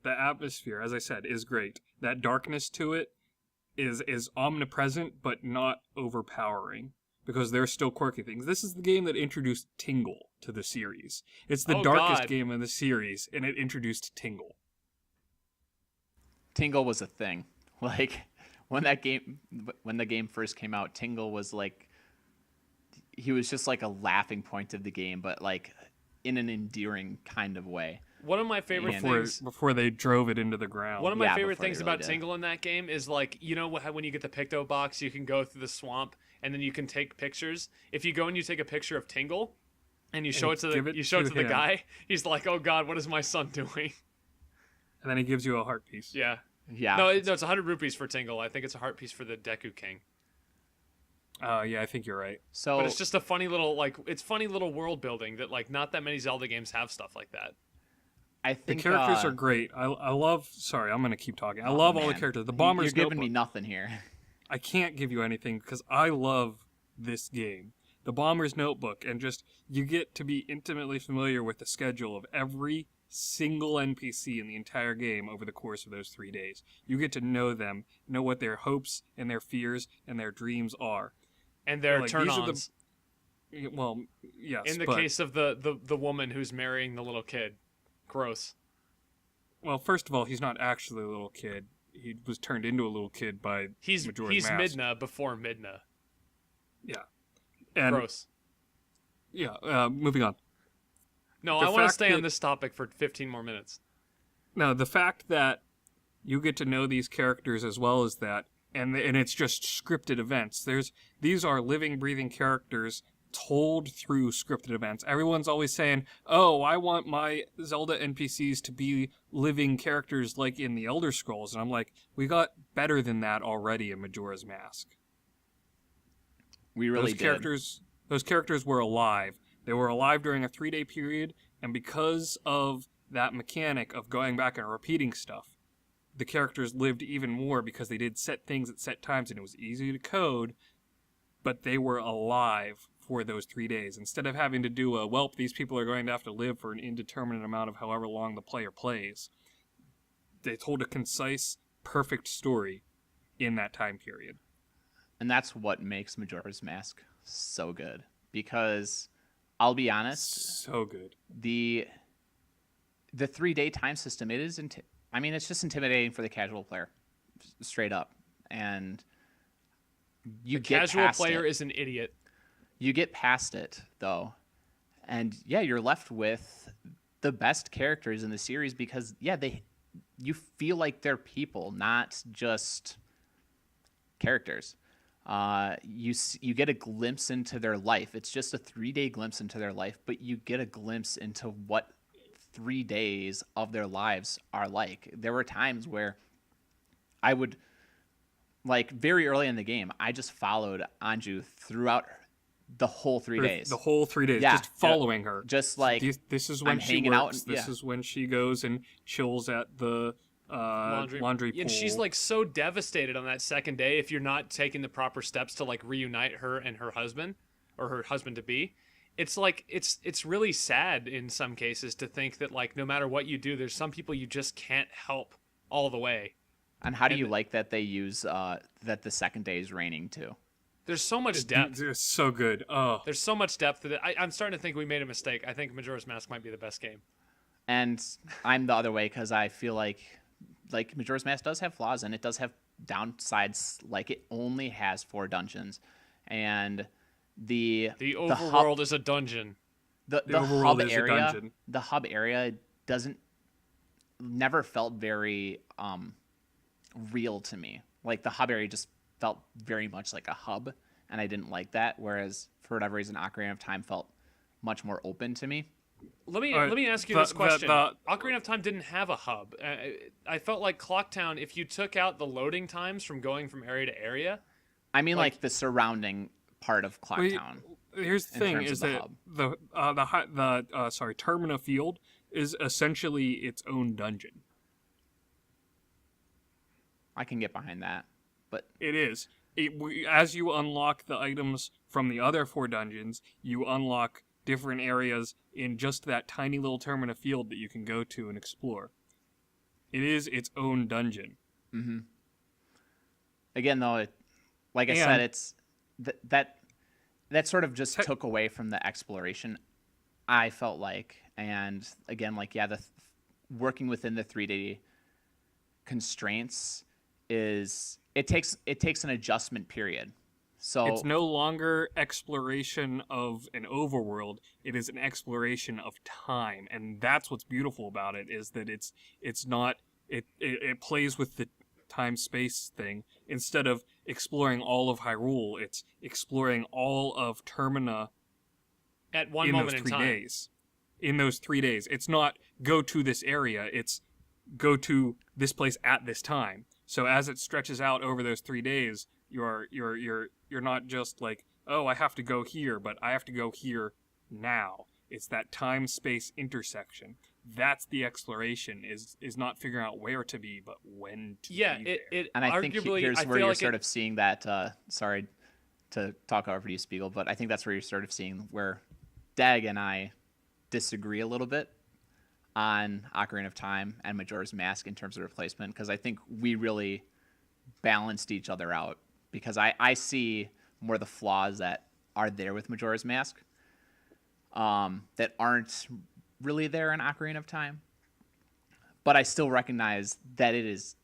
The atmosphere, as I said, is great. That darkness to it is omnipresent, but not overpowering, because there are still quirky things. This is the game that introduced Tingle to the series. It's the darkest game in the series, and it introduced Tingle. Tingle was a thing. Like, when the game first came out, Tingle was like... he was just like a laughing point of the game, but like in an endearing kind of way. One of my favorite things before they drove it into the ground. One of my favorite things about Tingle in that game is, like, you know how when you get the Picto box, you can go through the swamp and then you can take pictures. If you go and you take a picture of Tingle and you show it to the guy, he's like, "Oh God, what is my son doing?" And then he gives you a heart piece. Yeah. Yeah. No, it's 100 rupees for Tingle. I think it's a heart piece for the Deku King. Yeah, I think you're right. So, but it's just a funny little, like, it's funny little world building that, like, not that many Zelda games have stuff like that. I think the characters are great. I love. Sorry, I'm gonna keep talking. I love all the characters. The Bomber's You're giving Notebook. me nothing here. I can't give you anything because I love this game. The Bomber's Notebook, and just you get to be intimately familiar with the schedule of every single NPC in the entire game over the course of those 3 days. You get to know them, know what their hopes and their fears and their dreams are. And their Like, turn-ons. Well, yes. In the case of the woman who's marrying the little kid. Gross. Well, first of all, he's not actually a little kid. He was turned into a little kid by Majora's Mask. He's Midna before Midna. Yeah. And, gross. Yeah, moving on. No, I want to stay on this topic for 15 more minutes. Now, the fact that you get to know these characters as well as that, and it's just scripted events. These are living, breathing characters told through scripted events. Everyone's always saying, oh, I want my Zelda NPCs to be living characters like in the Elder Scrolls. And I'm like, we got better than that already in Majora's Mask. We really did. Those characters were alive. They were alive during a 3-day period, and because of that mechanic of going back and repeating stuff, the characters lived even more because they did set things at set times, and it was easy to code, but they were alive for those 3 days. Instead of having to do these people are going to have to live for an indeterminate amount of however long the player plays, they told a concise, perfect story in that time period. And that's what makes Majora's Mask so good. Because, I'll be honest, so good. The 3-day time system, it's just intimidating for the casual player, straight up. And the casual player is an idiot. You get past it, though, and yeah, you're left with the best characters in the series because, yeah, you feel like they're people, not just characters. You get a glimpse into their life. It's just a 3-day glimpse into their life, but you get a glimpse into what 3 days of their lives are like. There were times where I would, like, very early in the game, I just followed Anju throughout the whole 3 days. The whole 3 days, yeah, just following her. Just like, this is when she works. This is when she goes and chills at the laundry pool. And she's like so devastated on that second day if you're not taking the proper steps to like reunite her and her husband or her husband to be. It's like it's really sad in some cases to think that like no matter what you do, there's some people you just can't help all the way. And how do you like that they use that the second day is raining too? There's so much depth. It's so good. Oh, there's so much depth to it. I'm starting to think we made a mistake. I think Majora's Mask might be the best game. And I'm the other way because I feel like Majora's Mask does have flaws and it does have downsides. Like it only has 4 dungeons, and the overworld is a dungeon. The hub area, the hub area never felt very real to me. Like the hub area just felt very much like a hub, and I didn't like that. Whereas for whatever reason, Ocarina of Time felt much more open to me. Let me ask you this question. Ocarina of Time didn't have a hub. I felt like Clocktown, if you took out the loading times from going from area to area. I mean, like the surrounding part of Clocktown. Here's the thing: is that the Termina Field is essentially its own dungeon. I can get behind that, but it is. As you unlock the items from the other 4 dungeons, you unlock different areas in just that tiny little Termina Field that you can go to and explore. It is its own dungeon. Mm-hmm. Again, though, like I said, it's that sort of just took away from the exploration, I felt like. And again, like, yeah, working within the 3-day constraints it takes an adjustment period. So it's no longer exploration of an overworld. It is an exploration of time, and that's what's beautiful about it. Is that it's not it plays with the time space thing instead of exploring all of Hyrule. It's exploring all of Termina at one moment in time. In those 3 days, it's not go to this area. It's go to this place at this time. So as it stretches out over those 3 days, you're not just like, oh, I have to go here, but I have to go here now. It's that time-space intersection. That's the exploration, is not figuring out where to be, but when to be there. And I think here's where you're sort of seeing that, sorry to talk over to you, Spiegel, but I think that's where you're sort of seeing where Dag and I disagree a little bit. on Ocarina of Time and Majora's Mask in terms of replacement, because I think we really balanced each other out, because I see more the flaws that are there with Majora's Mask that aren't really there in Ocarina of Time. But I still recognize that it is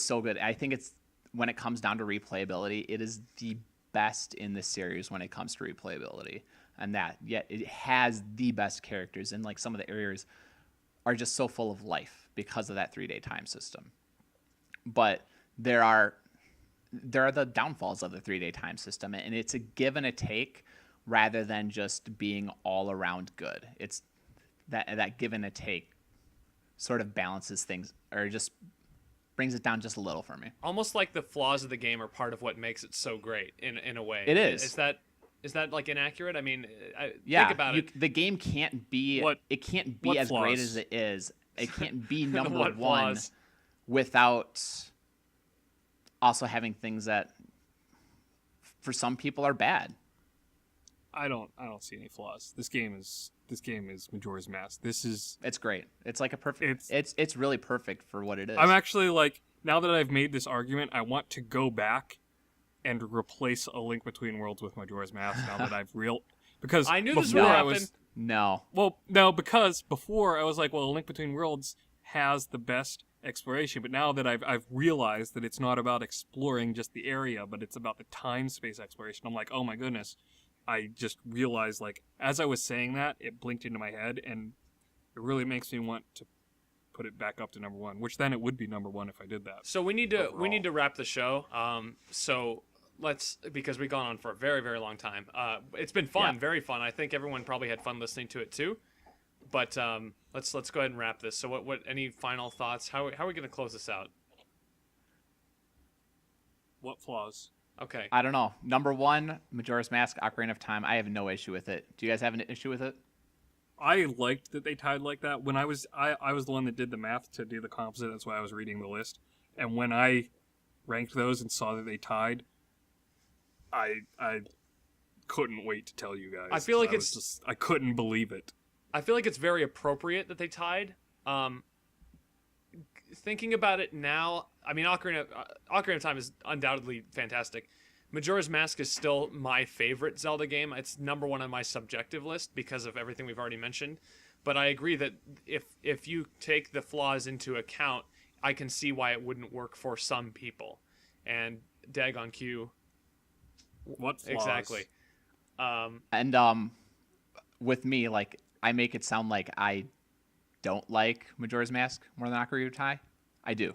so good. I think it's, when it comes down to replayability, it is the best in the series when it comes to replayability. And that, yet it has the best characters, and like some of the areas are just so full of life because of that 3-day time system. But there are the downfalls of the 3-day time system, and it's a give and a take rather than just being all around good. It's that give and a take sort of balances things, or just brings it down just a little for me. Almost like the flaws of the game are part of what makes it so great in a way. It is. Is that like inaccurate? I mean, think about it. The game can't be as great as it is. It can't be number one flaws? Without also having things that for some people are bad. I don't see any flaws. This game is Majora's Mask. It's great. It's like a perfect. It's really perfect for what it is. I'm actually like, now that I've made this argument, I want to go back and replace A Link Between Worlds with Majora's Mask. Now that because I knew before this would happen. No, because before I was like, well, A Link Between Worlds has the best exploration, but now that I've realized that it's not about exploring just the area, but it's about the time-space exploration, I'm like, oh my goodness. I just realized, like, as I was saying that, it blinked into my head, and it really makes me want to put it back up to number one, which then it would be number one if I did that. So we need to wrap the show. So let's, because we've gone on for a very, very long time. It's been fun, very fun. I think everyone probably had fun listening to it too. But let's go ahead and wrap this. So what any final thoughts? How are we going to close this out? What flaws? Okay. I don't know. Number one, Majora's Mask, Ocarina of Time. I have no issue with it. Do you guys have an issue with it? I liked that they tied like that. When I was the one that did the math to do the composite. That's why I was reading the list. And when I ranked those and saw that they tied, I couldn't wait to tell you guys. I feel like I couldn't believe it. I feel like it's very appropriate that they tied. Thinking about it now, I mean, Ocarina of Time is undoubtedly fantastic. Majora's Mask is still my favorite Zelda game. It's number one on my subjective list because of everything we've already mentioned. But I agree that if you take the flaws into account, I can see why it wouldn't work for some people. And dag on cue. What flaws? Exactly. And with me, like, I make it sound like I don't like Majora's Mask more than Ocarina of Time. I do.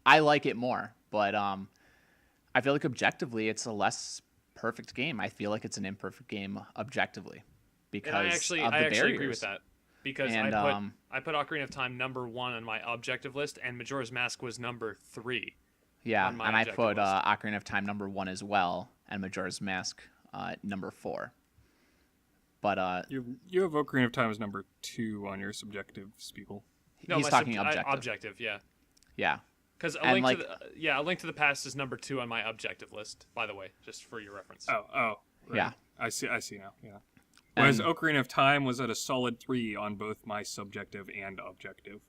I like it more, but I feel like objectively it's a less perfect game. I feel like it's an imperfect game objectively because I actually agree with that, because I put Ocarina of Time number one on my objective list, and Majora's Mask was number 3. Yeah, on my and I objective put list. Ocarina of Time number 1 as well, and Majora's Mask number 4. But you have Ocarina of Time as number 2 on your subjective, Spigel. No, he's talking objective. Objective, yeah. Yeah. Because A Link to the Past is number 2 on my objective list, by the way, just for your reference. Oh, right. Yeah. I see now, yeah. Whereas Ocarina of Time was at a solid 3 on both my subjective and objective.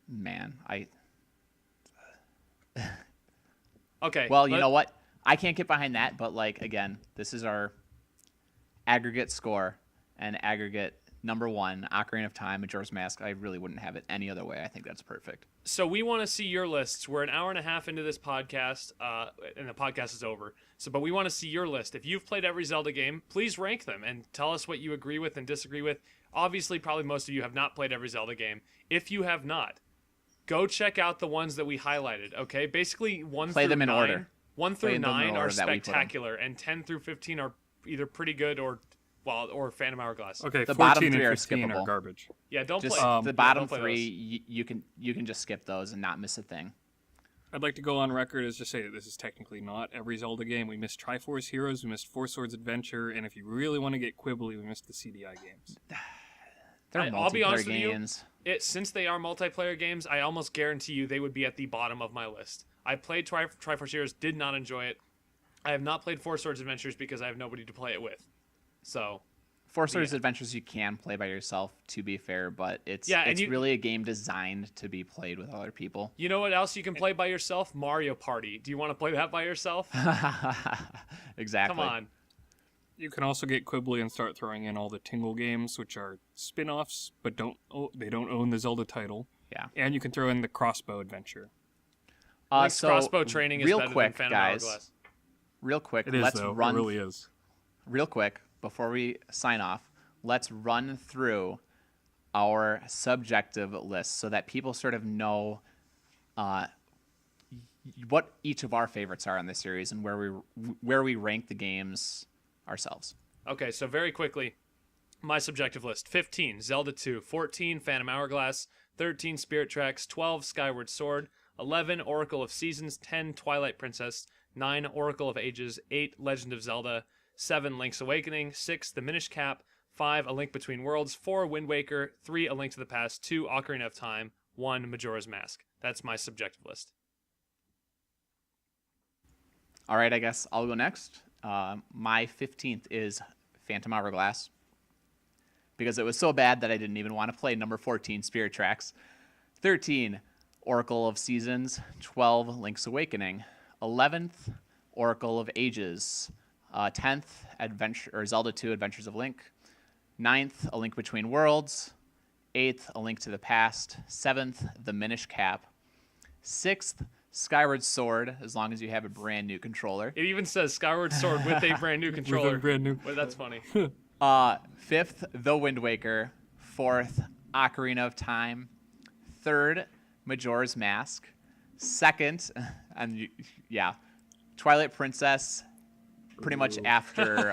Man, Okay. Well, you know what? I can't get behind that, but, like, again, this is our aggregate score and aggregate number 1, Ocarina of Time, Majora's Mask. I really wouldn't have it any other way. I think that's perfect. So we want to see your lists. We're an hour and a half into this podcast, and the podcast is over. But we want to see your list. If you've played every Zelda game, please rank them and tell us what you agree with and disagree with. Obviously, probably most of you have not played every Zelda game. If you have not, go check out the ones that we highlighted. Okay, basically 1 Play through them in 9. order. 1 through Play them in 9 order are that we put 'em. spectacular, and 10 through 15 are either pretty good or Phantom Hourglass. Okay, The 14 bottom and 3 are 15 are skippable. garbage. Yeah, don't Just play the bottom don't play 3, those. you can just skip those and not miss a thing. I'd like to go on record as just say that this is technically not every Zelda game. We missed Triforce Heroes, we missed Four Swords Adventure, and if you really want to get quibbly, we missed the CDI games. They're I'll be honest multiplayer with you. games. Since they are multiplayer games, I almost guarantee you they would be at the bottom of my list. I played Triforce Heroes, did not enjoy it. I have not played Four Swords Adventures because I have nobody to play it with. So, Four Swords Adventures you can play by yourself, to be fair, but it's really a game designed to be played with other people. You know what else you can play by yourself? Mario Party. Do you want to play that by yourself? Exactly. Come on. You can also get Quibbly and start throwing in all the Tingle games, which are spin-offs, but they don't own the Zelda title. Yeah. And you can throw in the Crossbow Adventure. Link's crossbow training is better than Phantom Hourglass. Real quick, It really is. Real quick, before we sign off, let's run through our subjective list so that people sort of know what each of our favorites are in this series and where we rank the games ourselves. Okay, so very quickly, my subjective list: 15, Zelda 2; 14, Phantom Hourglass; 13, Spirit Tracks; 12, Skyward Sword; 11, Oracle of Seasons; 10, Twilight Princess; 9, Oracle of Ages; 8, Legend of Zelda; 7, Link's Awakening; 6, The Minish Cap; 5, A Link Between Worlds; 4, Wind Waker; 3, A Link to the Past; 2, Ocarina of Time; 1, Majora's Mask. That's my subjective list. All right, I guess I'll go next. My 15th is Phantom Hourglass, because it was so bad that I didn't even want to play number 14, Spirit Tracks. 13, Oracle of Seasons. 12, Link's Awakening. 11th, Oracle of Ages. 10th, Zelda 2, Adventures of Link. 9th, A Link Between Worlds. 8th, A Link to the Past. 7th, The Minish Cap. 6th, Skyward Sword, as long as you have a brand new controller. It even says Skyward Sword with a brand new controller. With a brand new... Well, that's funny. 5th, The Wind Waker. 4th, Ocarina of Time. 3rd, Majora's Mask. 2nd, Twilight Princess, pretty much after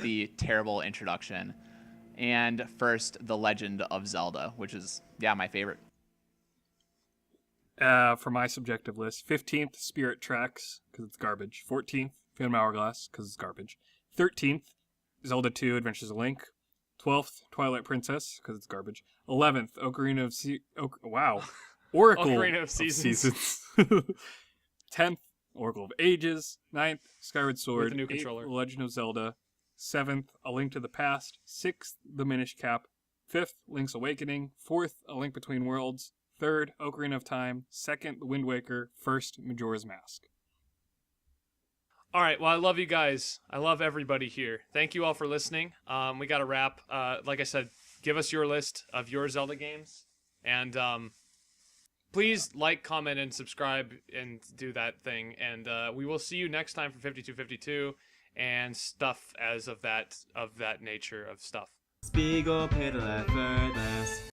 the terrible introduction. And 1st, The Legend of Zelda, which is, my favorite. For my subjective list, 15th, Spirit Tracks, because it's garbage. 14th, Phantom Hourglass, because it's garbage. 13th, Zelda 2, Adventures of Link. 12th, Twilight Princess, because it's garbage. 11th, Ocarina of Oracle Ocarina of Seasons. 10th, Oracle of Ages. 9th, Skyward Sword. With a new 8th, controller. Legend of Zelda. 7th, A Link to the Past. 6th, The Minish Cap. 5th, Link's Awakening. 4th, A Link Between Worlds. 3rd, Ocarina of Time. 2nd, The Wind Waker. 1st, Majora's Mask. All right. Well, I love you guys. I love everybody here. Thank you all for listening. We got to wrap. Like I said, give us your list of your Zelda games. And please like, comment, and subscribe and do that thing. And we will see you next time for 5252 and stuff as of that nature of stuff. Spigel, Piddle, Effortless.